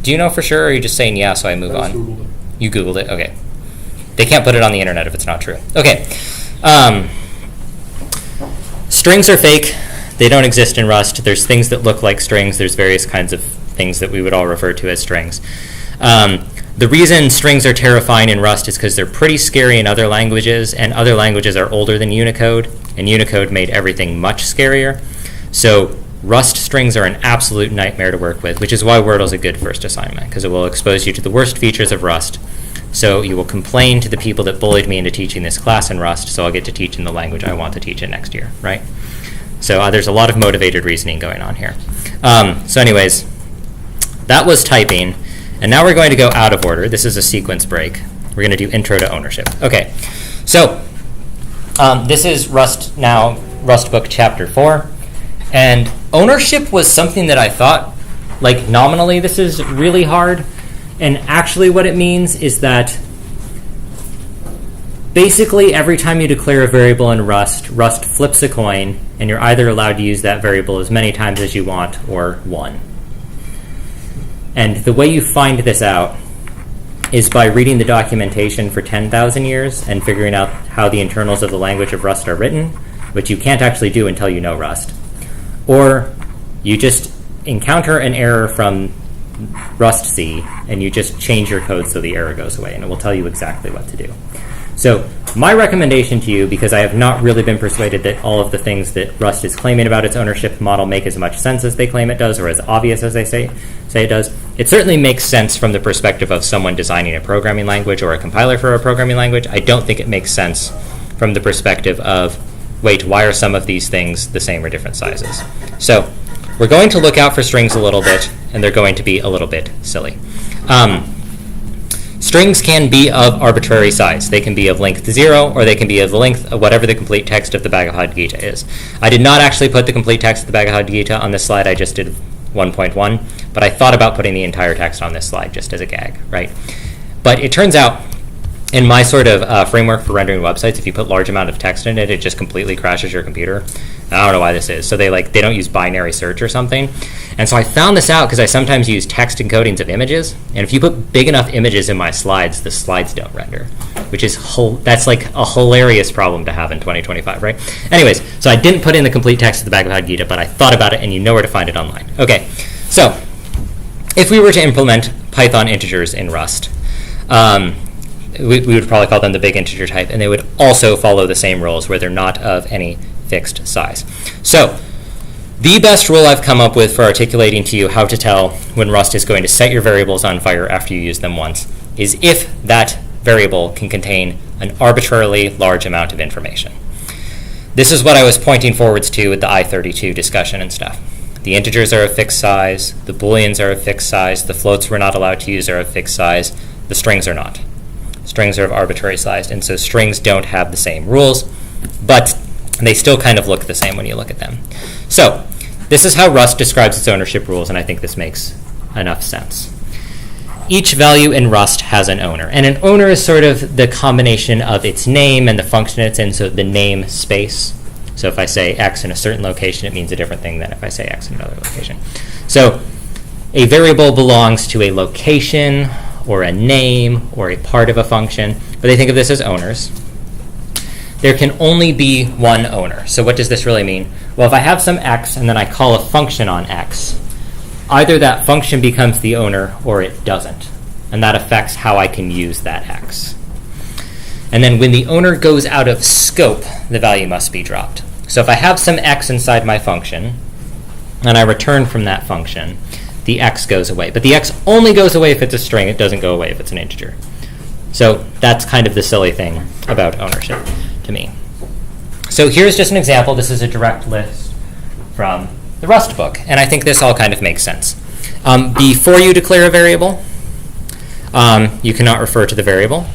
Do you know for sure, or are you just saying yeah, so I move I on? just Googled it. You Googled it? Okay. They can't put it on the internet if it's not true. Okay. Strings are fake. They don't exist in Rust. There's things that look like strings. There's various kinds of things that we would all refer to as strings. The reason strings are terrifying in Rust is because they're pretty scary in other languages, and other languages are older than Unicode, and Unicode made everything much scarier. So Rust strings are an absolute nightmare to work with, which is why Wordle's a good first assignment, because it will expose you to the worst features of Rust. So you will complain to the people that bullied me into teaching this class in Rust, so I'll get to teach in the language I want to teach in next year, right? So there's a lot of motivated reasoning going on here. So anyways, that was typing. And now we're going to go out of order. This is a sequence break. We're going to do intro to ownership. Okay, so this is Rust Book Chapter 4. And ownership was something that I thought, like nominally, this is really hard. And actually what it means is that basically every time you declare a variable in Rust, Rust flips a coin, and you're either allowed to use that variable as many times as you want or one. And the way you find this out is by reading the documentation for 10,000 years and figuring out how the internals of the language of Rust are written, which you can't actually do until you know Rust. Or you just encounter an error from Rust C, and you just change your code so the error goes away, and it will tell you exactly what to do. So my recommendation to you, because I have not really been persuaded that all of the things that Rust is claiming about its ownership model make as much sense as they claim it does, or as obvious as they say it does. It certainly makes sense from the perspective of someone designing a programming language or a compiler for a programming language. I don't think it makes sense from the perspective of, wait, why are some of these things the same or different sizes? So we're going to look out for strings a little bit, and they're going to be a little bit silly. Strings can be of arbitrary size. They can be of length 0, or they can be of the length of whatever the complete text of the Bhagavad Gita is. I did not actually put the complete text of the Bhagavad Gita on this slide. I just did 1.1, but I thought about putting the entire text on this slide just as a gag, right? But it turns out, in my sort of framework for rendering websites, if you put large amount of text in it, it just completely crashes your computer. I don't know why this is. So they don't use binary search or something. And so I found this out because I sometimes use text encodings of images. And if you put big enough images in my slides, the slides don't render, which is that's like a hilarious problem to have in 2025, right? Anyways, so I didn't put in the complete text of the Bhagavad Gita, but I thought about it, and you know where to find it online. Okay, so if we were to implement Python integers in Rust, we would probably call them the big integer type, and they would also follow the same rules where they're not of any fixed size. So the best rule I've come up with for articulating to you how to tell when Rust is going to set your variables on fire after you use them once is if that variable can contain an arbitrarily large amount of information. This is what I was pointing forwards to with the I-32 discussion and stuff. The integers are a fixed size, the booleans are a fixed size, the floats we're not allowed to use are a fixed size, the strings are not. Strings are of arbitrary size, and so strings don't have the same rules, but they still kind of look the same when you look at them. So this is how Rust describes its ownership rules, and I think this makes enough sense. Each value in Rust has an owner, and an owner is sort of the combination of its name and the function it's in, so the name space. So if I say x in a certain location, it means a different thing than if I say x in another location. So a variable belongs to a location or a name or a part of a function, but they think of this as owners. There can only be one owner. So what does this really mean? Well, if I have some x and then I call a function on x, either that function becomes the owner or it doesn't, and that affects how I can use that x. And then when the owner goes out of scope, the value must be dropped. So if I have some x inside my function, and I return from that function, the x goes away. But the x only goes away if it's a string. It doesn't go away if it's an integer. So that's kind of the silly thing about ownership to me. So here's just an example. This is a direct list from the Rust book, and I think this all kind of makes sense. Before you declare a variable, you cannot refer to the variable.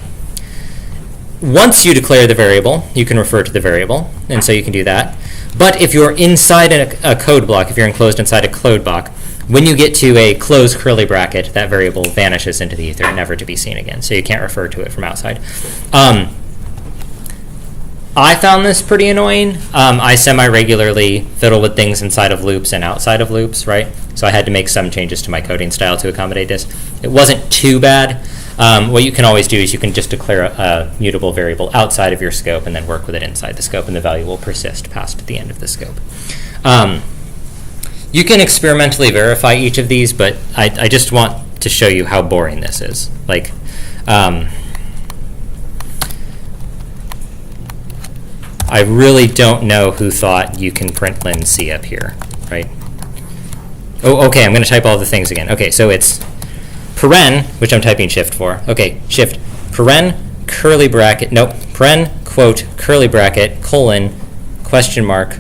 Once you declare the variable, you can refer to the variable, and so you can do that. But if you're inside a code block, if you're enclosed inside a code block, when you get to a closed curly bracket, that variable vanishes into the ether, never to be seen again. So you can't refer to it from outside. I found this pretty annoying. I semi-regularly fiddle with things inside of loops and outside of loops, right? So I had to make some changes to my coding style to accommodate this. It wasn't too bad. What you can always do is you can just declare a mutable variable outside of your scope and then work with it inside the scope, and the value will persist past the end of the scope. You can experimentally verify each of these, but I just want to show you how boring this is. Like, I really don't know who thought you can print ln c up here, right? Oh, okay, I'm going to type all the things again. Okay, so it's paren, which I'm typing shift for. Okay, shift, paren, curly bracket, nope, paren, quote, curly bracket, colon, question mark,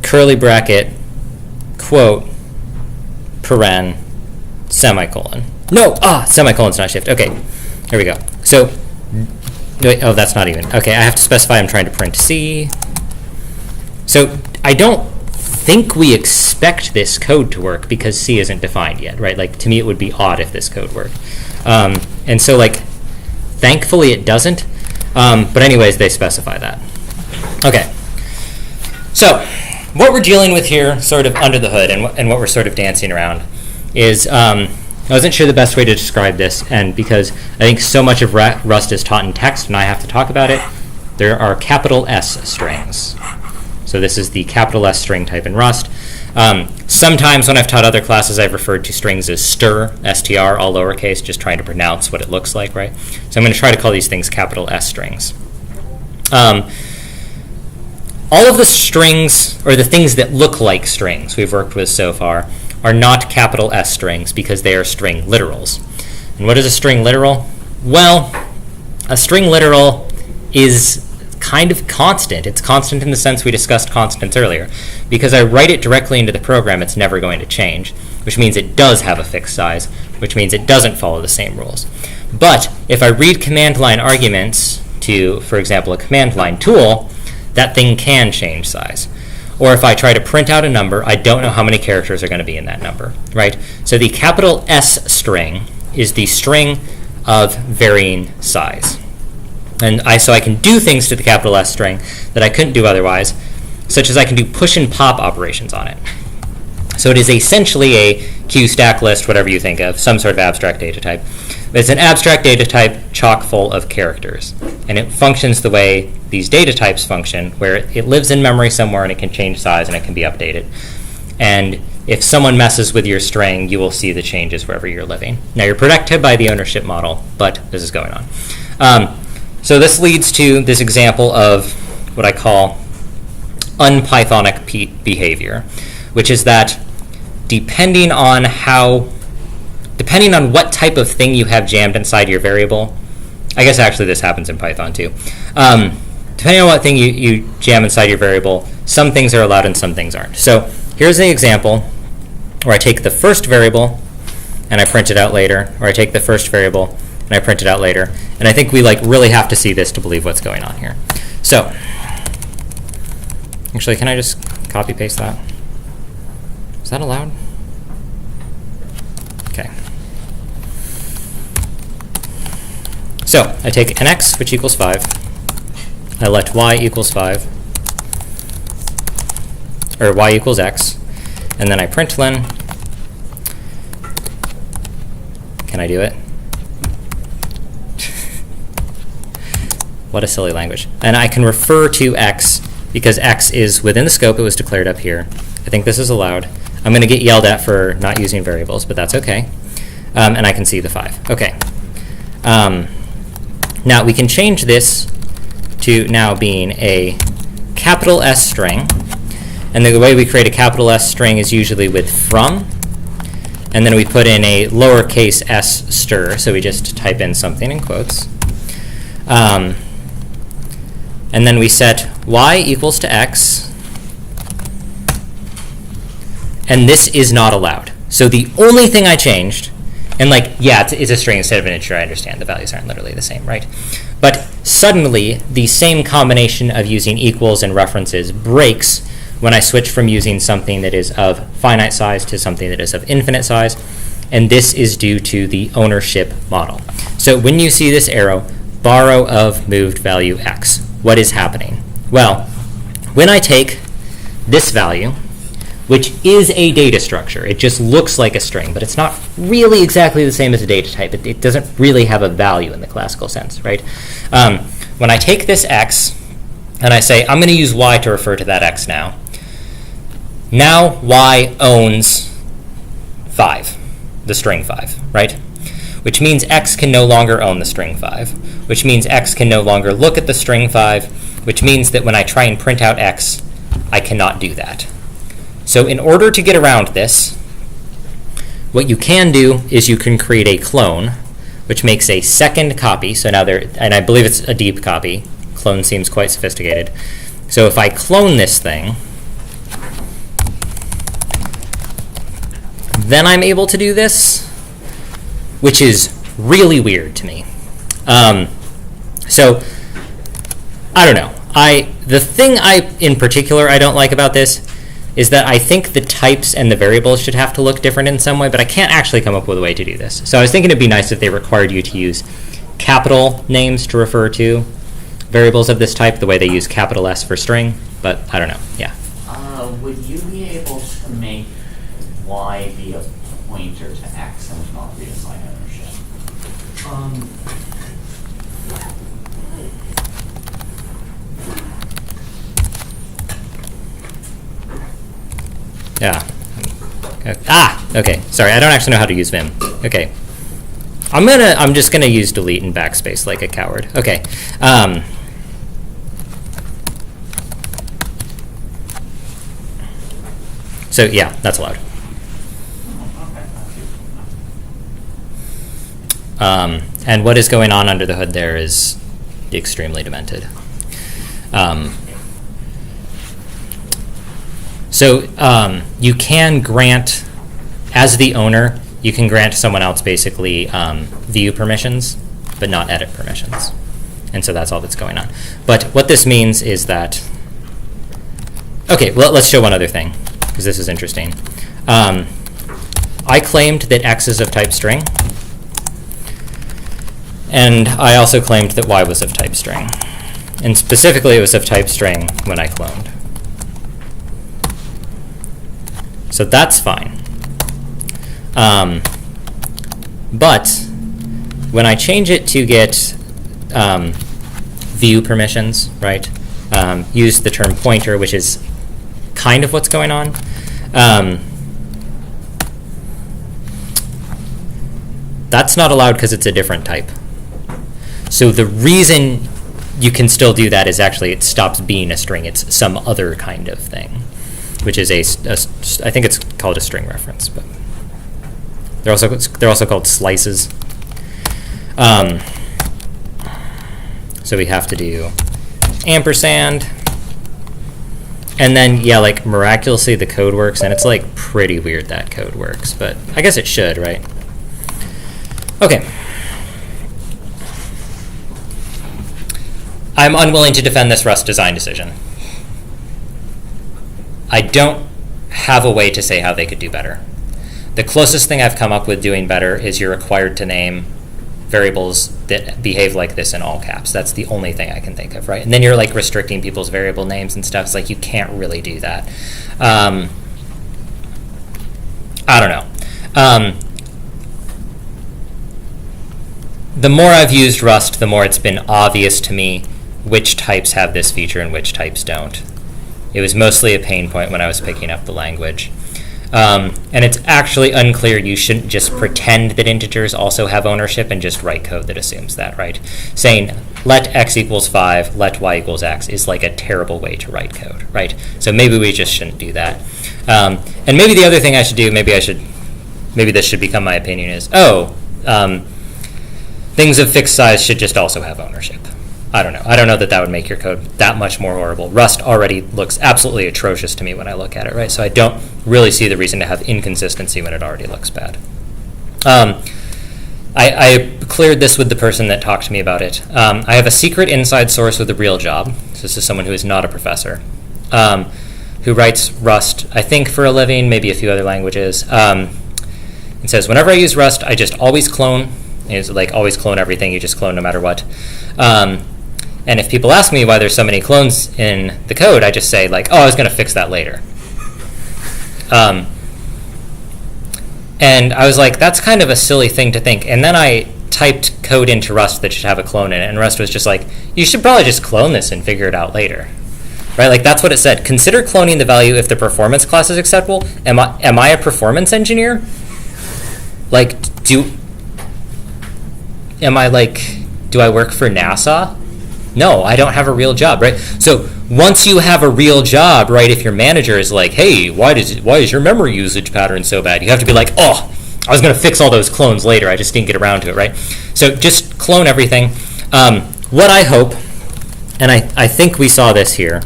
curly bracket, quote, paren, semicolon. No, semicolon's not shift. Okay, here we go. So, wait, oh, that's not even. Okay, I have to specify I'm trying to print C. So I don't think we expect this code to work because C isn't defined yet, right? Like, to me, it would be odd if this code worked. And so, like, thankfully it doesn't. But anyways, they specify that. Okay. So what we're dealing with here, sort of under the hood, and what we're sort of dancing around, is I wasn't sure the best way to describe this, and because I think so much of Rust is taught in text, and I have to talk about it, there are capital S strings. So this is the capital S string type in Rust. Sometimes when I've taught other classes, I've referred to strings as str, S-T-R, all lowercase, just trying to pronounce what it looks like, right? So I'm going to try to call these things capital S strings. All of the strings, or the things that look like strings we've worked with so far, are not capital S strings because they are string literals. And what is a string literal? Well, a string literal is kind of constant. It's constant in the sense we discussed constants earlier. Because I write it directly into the program, it's never going to change, which means it does have a fixed size, which means it doesn't follow the same rules. But if I read command line arguments to, for example, a command line tool, that thing can change size. Or if I try to print out a number, I don't know how many characters are going to be in that number, right? So the capital S string is the string of varying size. And so I can do things to the capital S string that I couldn't do otherwise, such as I can do push and pop operations on it. So it is essentially a queue, stack, list, whatever you think of, some sort of abstract data type. But it's an abstract data type chock full of characters. And it functions the way these data types function, where it lives in memory somewhere and it can change size and it can be updated. And if someone messes with your string, you will see the changes wherever you're living. Now, you're protected by the ownership model, but this is going on. So this leads to this example of what I call unpythonic behavior, which is that depending on what type of thing you have jammed inside your variable, I guess actually this happens in Python too. Depending on what thing you jam inside your variable, some things are allowed and some things aren't. So here's an example where I take the first variable and I print it out later, or I take the first variable and I print it out later. And I think we like really have to see this to believe what's going on here. So, actually, can I just copy paste that? Is that allowed? Okay. So I take an x, which equals 5. I let y equals 5, or y equals x, and then I println. Can I do it? What a silly language. And I can refer to x because x is within the scope. It was declared up here. I think this is allowed. I'm going to get yelled at for not using variables, but that's okay. And I can see the 5. Okay. Now we can change this to now being a capital S string. And the way we create a capital S string is usually with from. And then we put in a lowercase s stir. So we just type in something in quotes. And then we set y equals to x. And this is not allowed. So the only thing I changed, and like, yeah, it's a string instead of an integer. I understand the values aren't literally the same, right? But suddenly, the same combination of using equals and references breaks when I switch from using something that is of finite size to something that is of infinite size. And this is due to the ownership model. So when you see this arrow, borrow of moved value x, what is happening? Well, when I take this value, which is a data structure, it just looks like a string, but it's not really exactly the same as a data type. It doesn't really have a value in the classical sense, right? When I take this x and I say, I'm going to use y to refer to that x now, now y owns 5, the string 5, right? Which means x can no longer own the string 5, which means x can no longer look at the string 5, which means that when I try and print out x, I cannot do that. So in order to get around this, what you can do is you can create a clone, which makes a second copy. So now and I believe it's a deep copy. Clone seems quite sophisticated. So if I clone this thing, then I'm able to do this, which is really weird to me. So I don't know. The thing in particular I don't like about this is that I think the types and the variables should have to look different in some way, but I can't actually come up with a way to do this. So I was thinking it'd be nice if they required you to use capital names to refer to variables of this type, the way they use capital S for string, but I don't know. Yeah. Would you be able to make y be a pointer to x and not reassign ownership? Yeah. Okay. Sorry, I don't actually know how to use Vim. Okay. I'm just gonna use delete and backspace like a coward. Okay. So yeah, that's allowed. And what is going on under the hood there is extremely demented. So you can grant, as the owner, you can grant someone else basically view permissions, but not edit permissions. And so that's all that's going on. But what this means is that, okay, well, let's show one other thing, because this is interesting. I claimed that x is of type string, and I also claimed that y was of type string. And specifically, it was of type string when I cloned. So that's fine. But when I change it to get view permissions, right, use the term pointer, which is kind of what's going on, that's not allowed because it's a different type. So the reason you can still do that is actually it stops being a string. It's some other kind of thing, which is I think it's called a string reference, but they're also called slices. So we have to do ampersand, And then, yeah, like miraculously the code works, and it's like pretty weird that code works, but I guess it should, right? Okay. I'm unwilling to defend this Rust design decision. I don't have a way to say how they could do better. The closest thing I've come up with doing better is you're required to name variables that behave like this in all caps. That's the only thing I can think of, right? And then you're like restricting people's variable names and stuff. It's like you can't really do that. I don't know. The more I've used Rust, the more it's been obvious to me which types have this feature and which types don't. It was mostly a pain point when I was picking up the language. And it's actually unclear. You shouldn't just pretend that integers also have ownership and just write code that assumes that, right? Saying let x equals 5, let y equals x is like a terrible way to write code, right? So maybe we just shouldn't do that. And maybe the other thing I should do, maybe this should become my opinion is, things of fixed size should just also have ownership. I don't know. I don't know that would make your code that much more horrible. Rust already looks absolutely atrocious to me when I look at it, right? So I don't really see the reason to have inconsistency when it already looks bad. I cleared this with the person that talked to me about it. I have a secret inside source with a real job. So this is someone who is not a professor, who writes Rust, I think, for a living, maybe a few other languages. It says, whenever I use Rust, I just always clone. It's like always clone everything. You just clone no matter what. And if people ask me why there's so many clones in the code, I just say, like, oh, I was going to fix that later. And I was like, that's kind of a silly thing to think. And then I typed code into Rust that should have a clone in it, and Rust was just like, you should probably just clone this and figure it out later. Right? Like, that's what it said. Consider cloning the value if the performance class is acceptable. Am I a performance engineer? Like, do I work for NASA? No, I don't have a real job, right? So once you have a real job, right, if your manager is like, hey, why is your memory usage pattern so bad? You have to be like, oh, I was going to fix all those clones later. I just didn't get around to it, right? So just clone everything. What I hope, and I think we saw this here,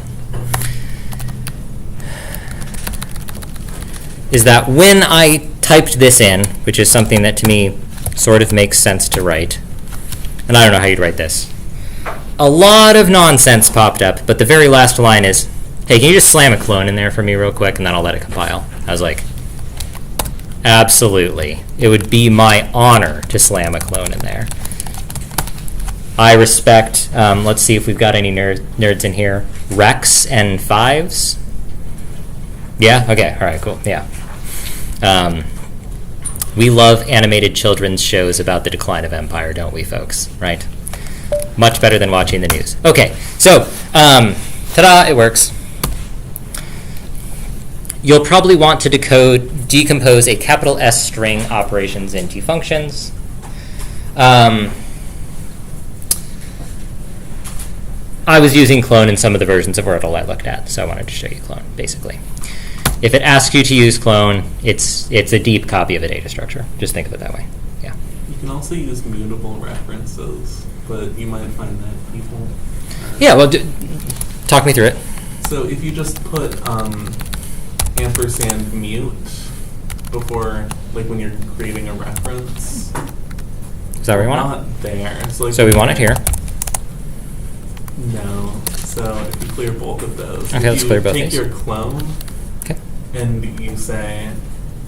is that when I typed this in, which is something that to me sort of makes sense to write, and I don't know how you'd write this, a lot of nonsense popped up, but the very last line is, hey, can you just slam a clone in there for me real quick, and then I'll let it compile. I was like, absolutely. It would be my honor to slam a clone in there. I respect, let's see if we've got any nerds in here, Rex and Fives. Yeah? Okay, all right, cool, yeah. We love animated children's shows about the decline of empire, don't we, folks? Right? Much better than watching the news. Okay, so, ta-da, it works. You'll probably want to decompose a capital S string operations into functions. I was using clone in some of the versions of Wordle I looked at, so I wanted to show you clone, basically. If it asks you to use clone, it's a deep copy of a data structure. Just think of it that way. Yeah. You can also use mutable references, but you might find that people... Yeah, well, talk me through it. So if you just put ampersand mute before, like when you're creating a reference... Is that where you want it? Not there. So we want it here. No. So if you clear both of those. Okay, let's clear both these. these. Take your clone Okay. and you say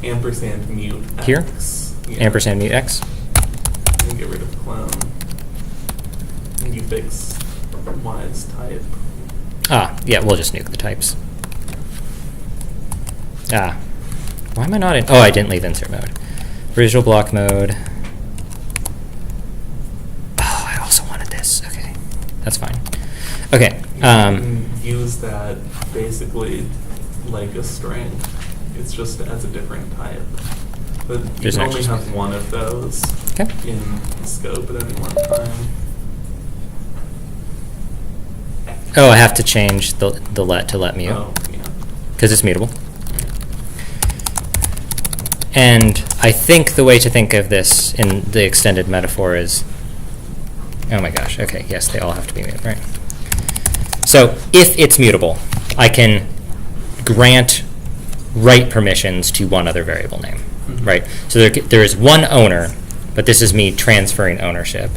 ampersand mute x. Here? Yeah. Ampersand mute x. And get rid of clone. And you fix y's type. Yeah, we'll just nuke the types. Why am I not in? Oh, I didn't leave insert mode. Visual block mode. Oh, I also wanted this. Okay, that's fine. Okay. You can use that basically like a string. It's just as a different type. But you There's can an only extra have one of those Okay. in scope at any one time. Oh, I have to change the let to let mute Oh, yeah. because it's mutable. And I think the way to think of this in the extended metaphor is, oh my gosh, okay, yes, they all have to be muted, right? So if it's mutable, I can grant write permissions to one other variable name, right? So there is one owner, but this is me transferring ownership.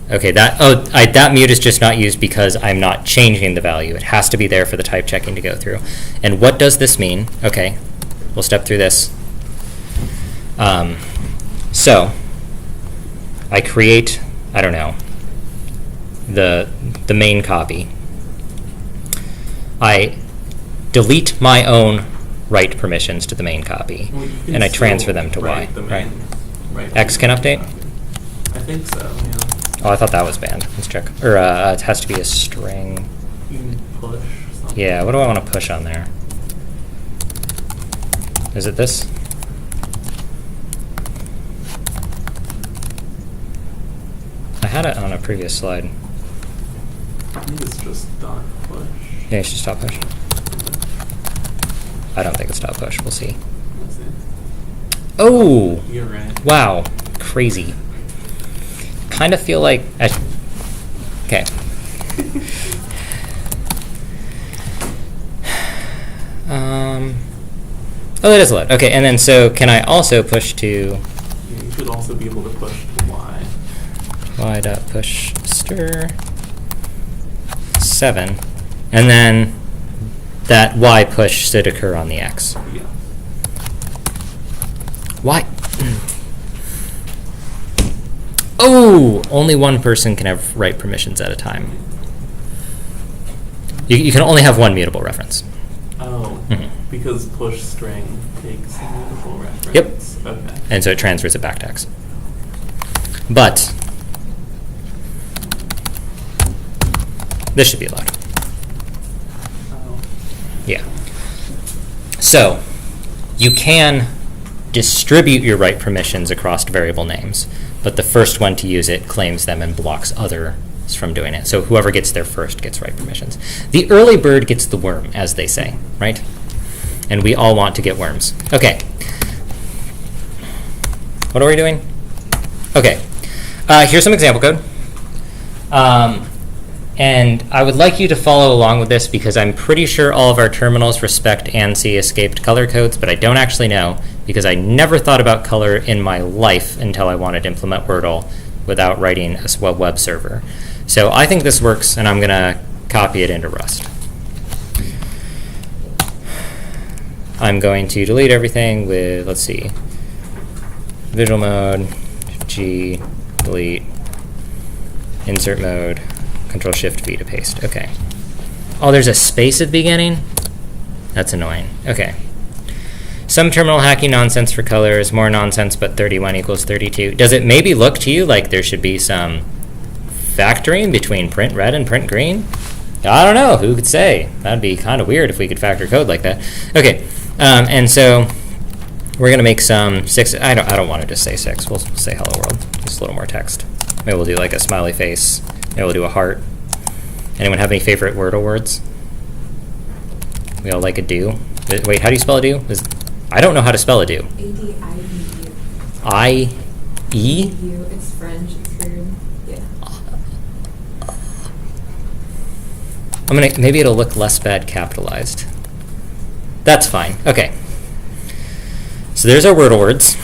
Okay, that mute is just not used because I'm not changing the value. It has to be there for the type checking to go through. And what does this mean? Okay, we'll step through this. So I create, I don't know, the main copy. I delete my own write permissions to the main copy, Well, you can and I still transfer them to Y, write the right? main- write X the can main update? copy. I think so, yeah. Oh, I thought that was banned. Let's check. Or it has to be a string. You can push something. Yeah, what do I want to push on there? Is it this? I had it on a previous slide. I think it's just dot push. Yeah, you should stop push. I don't think it's stop push. We'll see. Let's see. Oh! You're right. Wow. Crazy. Kind of feel like... Okay. Oh, that is allowed. Okay, and then so can I also push to You should also be able to push to Y. y.push stir 7, and then that y push should occur on the x. Yeah. Why? Oh, only one person can have write permissions at a time. You can only have one mutable reference. Oh, Mhm. because push string takes a mutable reference. Yep. Okay. And so it transfers it back to x. But this should be allowed. Oh. Yeah. So you can distribute your write permissions across variable names, but the first one to use it claims them and blocks others from doing it. So whoever gets there first gets write permissions. The early bird gets the worm, as they say, right? And we all want to get worms. Okay. What are we doing? Okay. Here's some example code. And I would like you to follow along with this because I'm pretty sure all of our terminals respect ANSI escaped color codes, but I don't actually know because I never thought about color in my life until I wanted to implement Wordle without writing a web server. So I think this works, and I'm going to copy it into Rust. I'm going to delete everything with, let's see, visual mode, G, delete, insert mode, Control-Shift-V to paste. Okay. Oh, there's a space at the beginning? That's annoying. Okay. Some terminal hacking nonsense for colors, more nonsense, but 31 equals 32. Does it maybe look to you like there should be some factoring between print red and print green? I don't know. Who could say? That'd be kind of weird if we could factor code like that. Okay. And so we're going to make some 6. I don't want to just say 6. We'll say hello world. Just a little more text. Maybe we'll do like a smiley face. Maybe we'll do a heart. Anyone have any favorite Wordle words? We all like a do. Wait, how do you spell a do? I don't know how to spell a do. A-D-I-E-U. I-E? U. It's French. It's weird. Yeah. Maybe it'll look less bad capitalized. That's fine. Okay. So there's our Wordle words.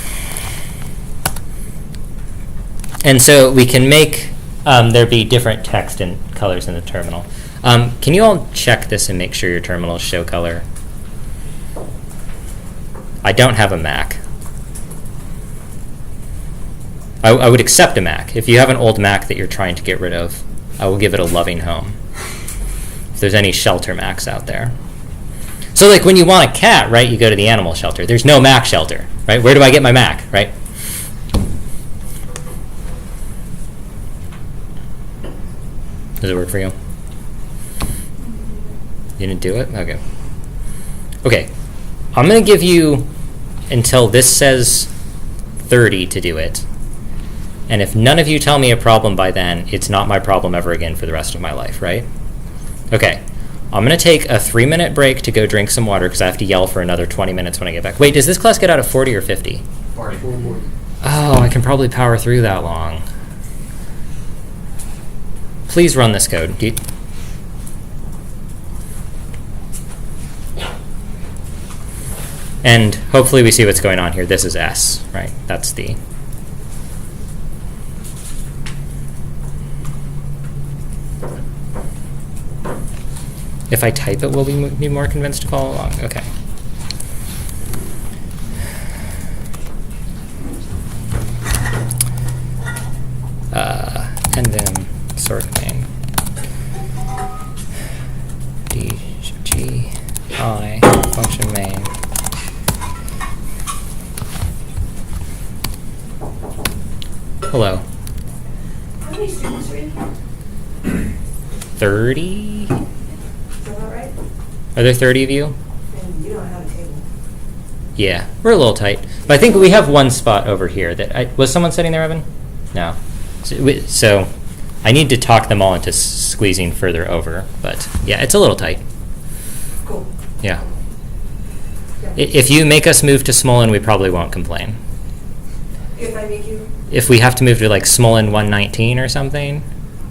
And so we can make there be different text and colors in the terminal. Can you all check this and make sure your terminals show color? I don't have a Mac. I would accept a Mac. If you have an old Mac that you're trying to get rid of, I will give it a loving home. If there's any shelter Macs out there. So like when you want a cat, right, you go to the animal shelter. There's no Mac shelter, right? Where do I get my Mac, right? Does it work for you? You didn't do it? Okay. Okay. I'm going to give you until this says 30 to do it. And if none of you tell me a problem by then, it's not my problem ever again for the rest of my life, right? Okay. I'm going to take a 3-minute break to go drink some water because I have to yell for another 20 minutes when I get back. Wait, does this class get out at 40 or 50? 40. Oh, I can probably power through that long. Please run this code. And hopefully we see what's going on here. This is S, right? That's the... If I type it, will we be more convinced to follow along? Okay. And then sort main. D, G, I, function main. Hello. How many students are in here? 30? Is that about right? Are there 30 of you? And you don't have a table. Yeah, we're a little tight. But I think we have one spot over here that was someone sitting there, Evan? No. So I need to talk them all into squeezing further over. But yeah, it's a little tight. Cool. Yeah. Yeah. If you make us move to Smolin, we probably won't complain. If I make you, If we have to move to like Smolin 119 or something,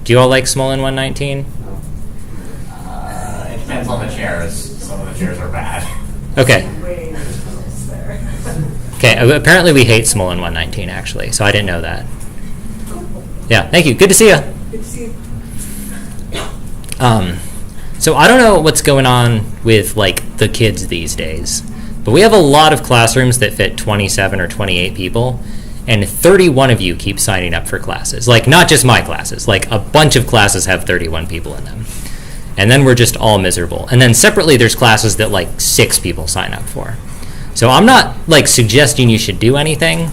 do you all like Smolin 119? It depends on the chairs. Some of the chairs are bad. Okay. way close there. Okay. Apparently we hate Smolin 119 actually, so I didn't know that. Cool. Yeah. Thank you. Good to see you. Good to see you. So I don't know what's going on with like the kids these days, but we have a lot of classrooms that fit 27 or 28 people, and 31 of you keep signing up for classes. Like not just my classes, like a bunch of classes have 31 people in them. And then we're just all miserable. And then separately there's classes that like 6 people sign up for. So I'm not like suggesting you should do anything,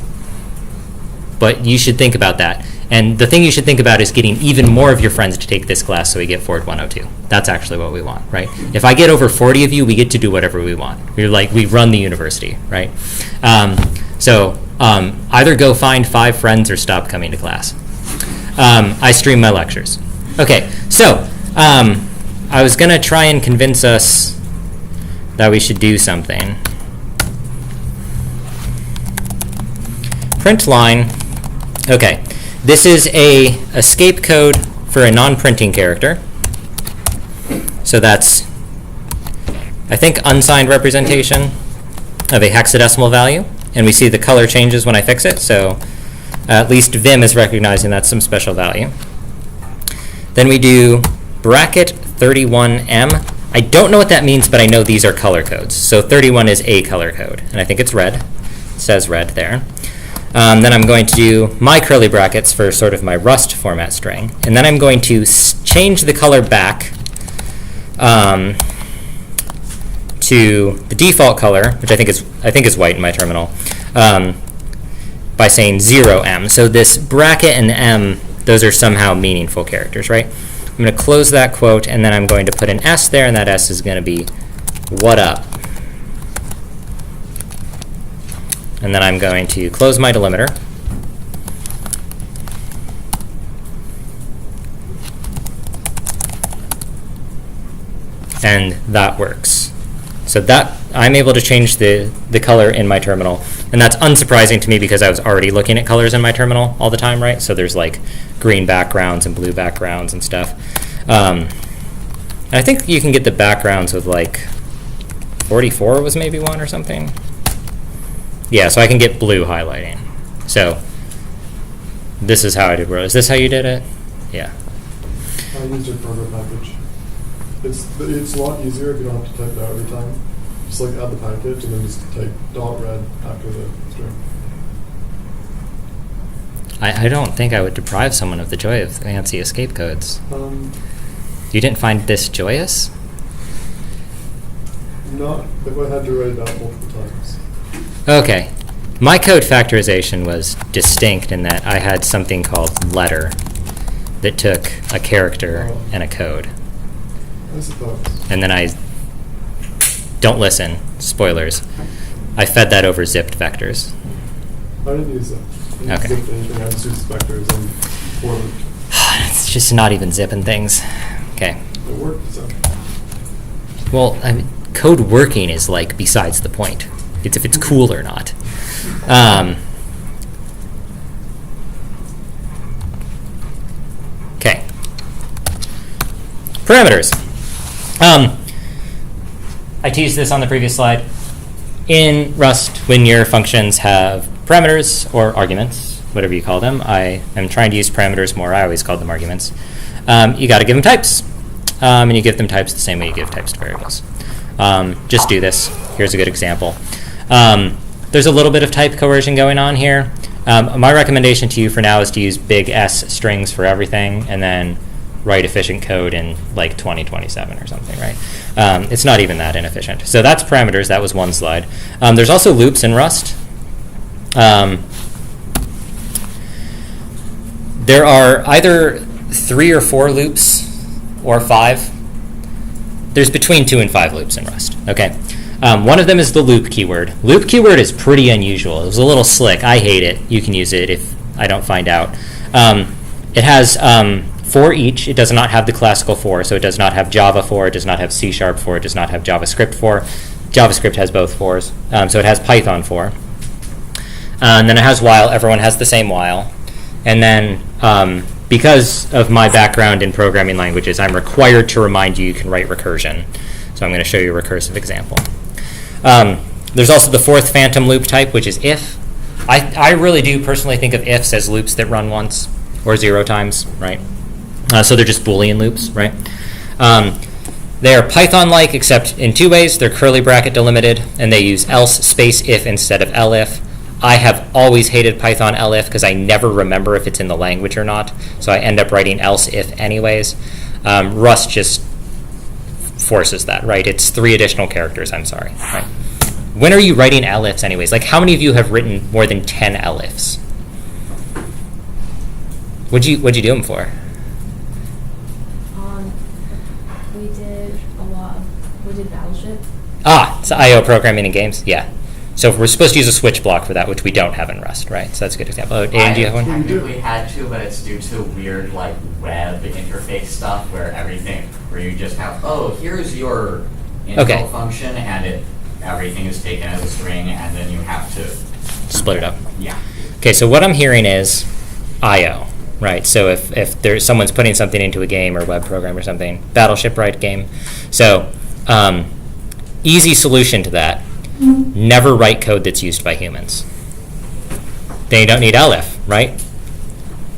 but you should think about that. And the thing you should think about is getting even more of your friends to take this class so we get Ford 102. That's actually what we want, right? If I get over 40 of you, we get to do whatever we want. We run the university, right? Either go find 5 friends or stop coming to class. I stream my lectures. Okay, so I was going to try and convince us that we should do something. Print line. Okay. This is a escape code for a non-printing character. So that's, I think, unsigned representation of a hexadecimal value. And we see the color changes when I fix it. So at least Vim is recognizing that's some special value. Then we do bracket 31M. I don't know what that means, but I know these are color codes. So 31 is a color code. And I think it's red. It says red there. Then I'm going to do my curly brackets for sort of my Rust format string. And then I'm going to change the color back to the default color, which I think is white in my terminal, by saying 0M. So this bracket and M, those are somehow meaningful characters, right? I'm going to close that quote, and then I'm going to put an S there, and that S is going to be what up. And then I'm going to close my delimiter. And that works. So that I'm able to change the color in my terminal. And that's unsurprising to me because I was already looking at colors in my terminal all the time, right? So there's like green backgrounds and blue backgrounds and stuff. And I think you can get the backgrounds with like 44 was maybe one or something. Yeah, so I can get blue highlighting. So this is how I did. Is this how you did it? Yeah. I used a proto package. It's a lot easier if you don't have to type it out every time. Just like add the package and then just type .red after the string. I don't think I would deprive someone of the joy of fancy escape codes. You didn't find this joyous? Not if I had to write it out multiple times. Okay. My code factorization was distinct in that I had something called letter that took a character and a code. I suppose. And then don't listen, spoilers, I fed that over zipped vectors. I didn't use that. I didn't Okay. zip anything. I just used vectors and for loop. It's just not even zipping things. Okay. It worked, so. Well, I mean, code working is like besides the point. It's if it's cool or not. Okay. Parameters. I teased this on the previous slide. in Rust, when your functions have parameters or arguments, whatever you call them, I am trying to use parameters more. I always called them arguments. You got to give them types, and you give them types the same way you give types to variables. Just do this. Here's a good example. There's a little bit of type coercion going on here. My recommendation to you for now is to use big S strings for everything, and then write efficient code in like 2027 or something, right? It's not even that inefficient. So that's parameters. That was one slide. There's also loops in Rust. There are either 3 or 4 loops or 5. There's between 2 and 5 loops in Rust. Okay. One of them is the loop keyword. Loop keyword is pretty unusual. It was a little slick. I hate it. You can use it if I don't find out. It has for each. It does not have the classical for, so it does not have Java for, it does not have C# for, it does not have JavaScript for. JavaScript has both fors, so it has Python for. And then it has while. Everyone has the same while. And then because of my background in programming languages, I'm required to remind you can write recursion. So I'm going to show you a recursive example. There's also the fourth phantom loop type, which is if. I really do personally think of ifs as loops that run once or 0 times, right? So they're just Boolean loops, right? They are Python-like, except in 2 ways. They're curly bracket delimited, and they use else space if instead of elif. I have always hated Python elif because I never remember if it's in the language or not. So I end up writing else if anyways. Rust just forces that, right? It's 3 additional characters, I'm sorry. Right? When are you writing elifs anyways? Like, how many of you have written more than 10 elifs? What'd you do them for? We did a lot of, we did Battleship. It's I/O programming in games, yeah. So we're supposed to use a switch block for that, which we don't have in Rust, right? So that's a good example. Oh, Dan, do you have one? I technically had to, but it's due to weird like web interface stuff where you just have, here's your info function, and everything is taken as a string, and then you have to split it up. Yeah. Okay, so what I'm hearing is I/O, right? So if there's someone's putting something into a game or web program or something, Battleship, right, game. So easy solution to that. Never write code that's used by humans. Then you don't need elif, right?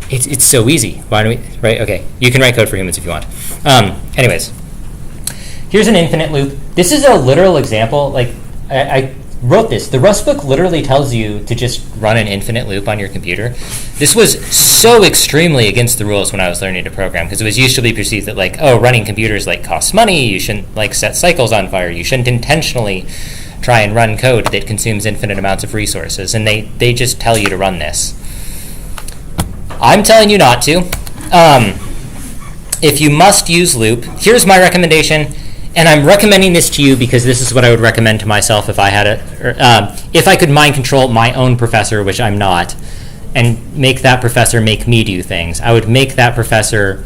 It's so easy. Why don't we, right? Okay, you can write code for humans if you want. Anyways, here's an infinite loop. This is a literal example. Like, I wrote this. The Rust book literally tells you to just run an infinite loop on your computer. This was so extremely against the rules when I was learning to program, because it was usually perceived that, like, running computers, like, costs money. You shouldn't, like, set cycles on fire. You shouldn't intentionally try and run code that consumes infinite amounts of resources, and they just tell you to run this. I'm telling you not to. If you must use loop, here's my recommendation, and I'm recommending this to you because this is what I would recommend to myself if I had if I could mind control my own professor, which I'm not, and make that professor make me do things. I would make that professor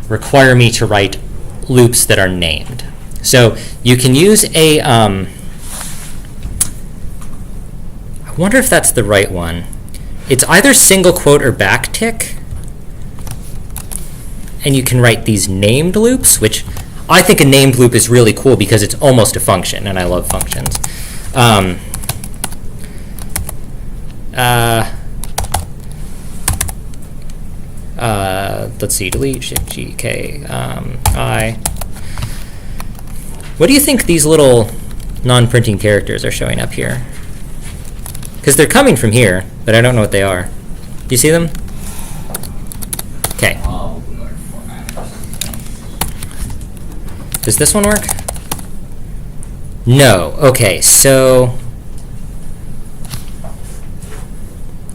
require me to write loops that are named. So you can use a I wonder if that's the right one. It's either single quote or backtick. And you can write these named loops, which I think a named loop is really cool because it's almost a function, and I love functions. Let's see, delete, shift, G, K, I. What do you think these little non-printing characters are showing up here? Because they're coming from here, but I don't know what they are. Do you see them? Okay. Does this one work? No. Okay, so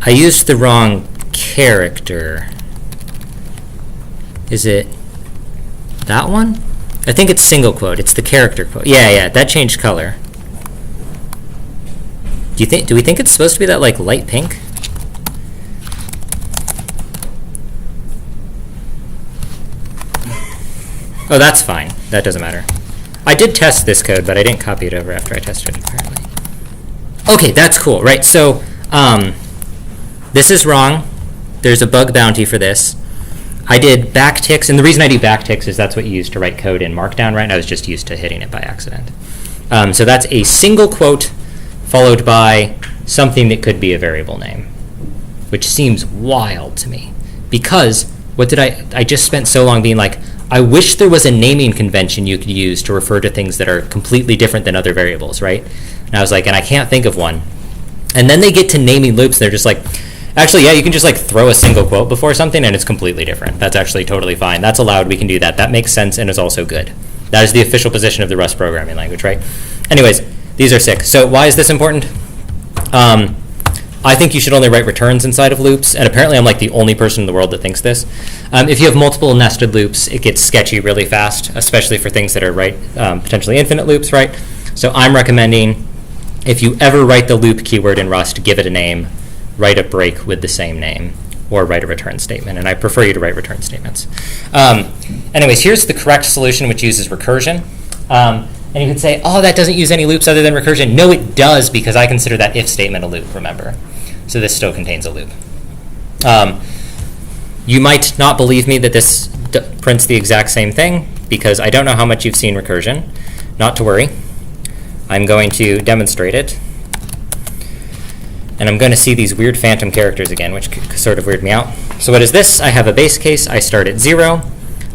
I used the wrong character. Is it that one? I think it's single quote. It's the character quote. Yeah, that changed color. Do we think it's supposed to be that, like, light pink? Oh, that's fine. That doesn't matter. I did test this code, but I didn't copy it over after I tested it, apparently. Okay, that's cool, right? So, this is wrong. There's a bug bounty for this. I did backticks, and the reason I do backticks is that's what you use to write code in Markdown, right? I was just used to hitting it by accident. So that's a single quote followed by something that could be a variable name, which seems wild to me. Because what did I just spent so long being like, I wish there was a naming convention you could use to refer to things that are completely different than other variables, right? And I was like, and I can't think of one. And then they get to naming loops, and they're just like, actually, yeah, you can just like throw a single quote before something and it's completely different. That's actually totally fine. That's allowed. We can do that. That makes sense and is also good. That is the official position of the Rust programming language, right? Anyways, these are sick. So why is this important? I think you should only write returns inside of loops, and apparently I'm like the only person in the world that thinks this. If you have multiple nested loops, it gets sketchy really fast, especially for things that are potentially infinite loops, right? So I'm recommending, if you ever write the loop keyword in Rust, give it a name, write a break with the same name, or write a return statement, and I prefer you to write return statements. Anyways, here's the correct solution, which uses recursion. And you could say, oh, that doesn't use any loops other than recursion. No, it does, because I consider that if statement a loop, remember. So this still contains a loop. You might not believe me that this prints the exact same thing, because I don't know how much you've seen recursion. Not to worry. I'm going to demonstrate it. And I'm going to see these weird phantom characters again, which sort of weird me out. So what is this? I have a base case. I start at 0.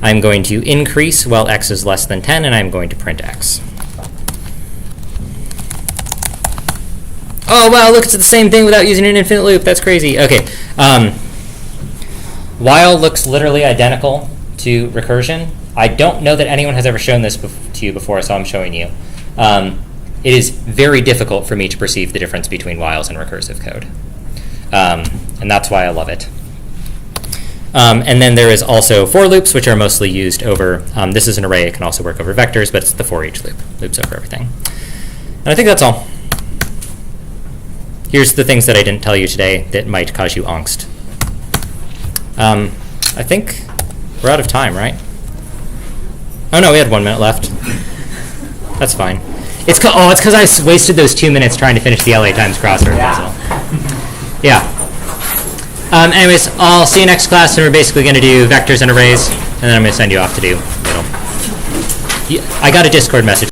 I'm going to increase while x is less than 10, and I'm going to print x. Oh, wow, look, it's the same thing without using an infinite loop. That's crazy. Okay. While looks literally identical to recursion. I don't know that anyone has ever shown this to you before, so I'm showing you. It is very difficult for me to perceive the difference between whiles and recursive code. And that's why I love it. And then there is also for loops, which are mostly used over, this is an array, it can also work over vectors, but it's the for each loop, loops over everything. And I think that's all. Here's the things that I didn't tell you today that might cause you angst. I think we're out of time, right? Oh no, we had 1 minute left. That's fine. It's because I wasted those 2 minutes trying to finish the LA Times crossword puzzle. Yeah. Anyways, I'll see you next class, and we're basically going to do vectors and arrays, and then I'm going to send you off to do middle. I got a Discord message.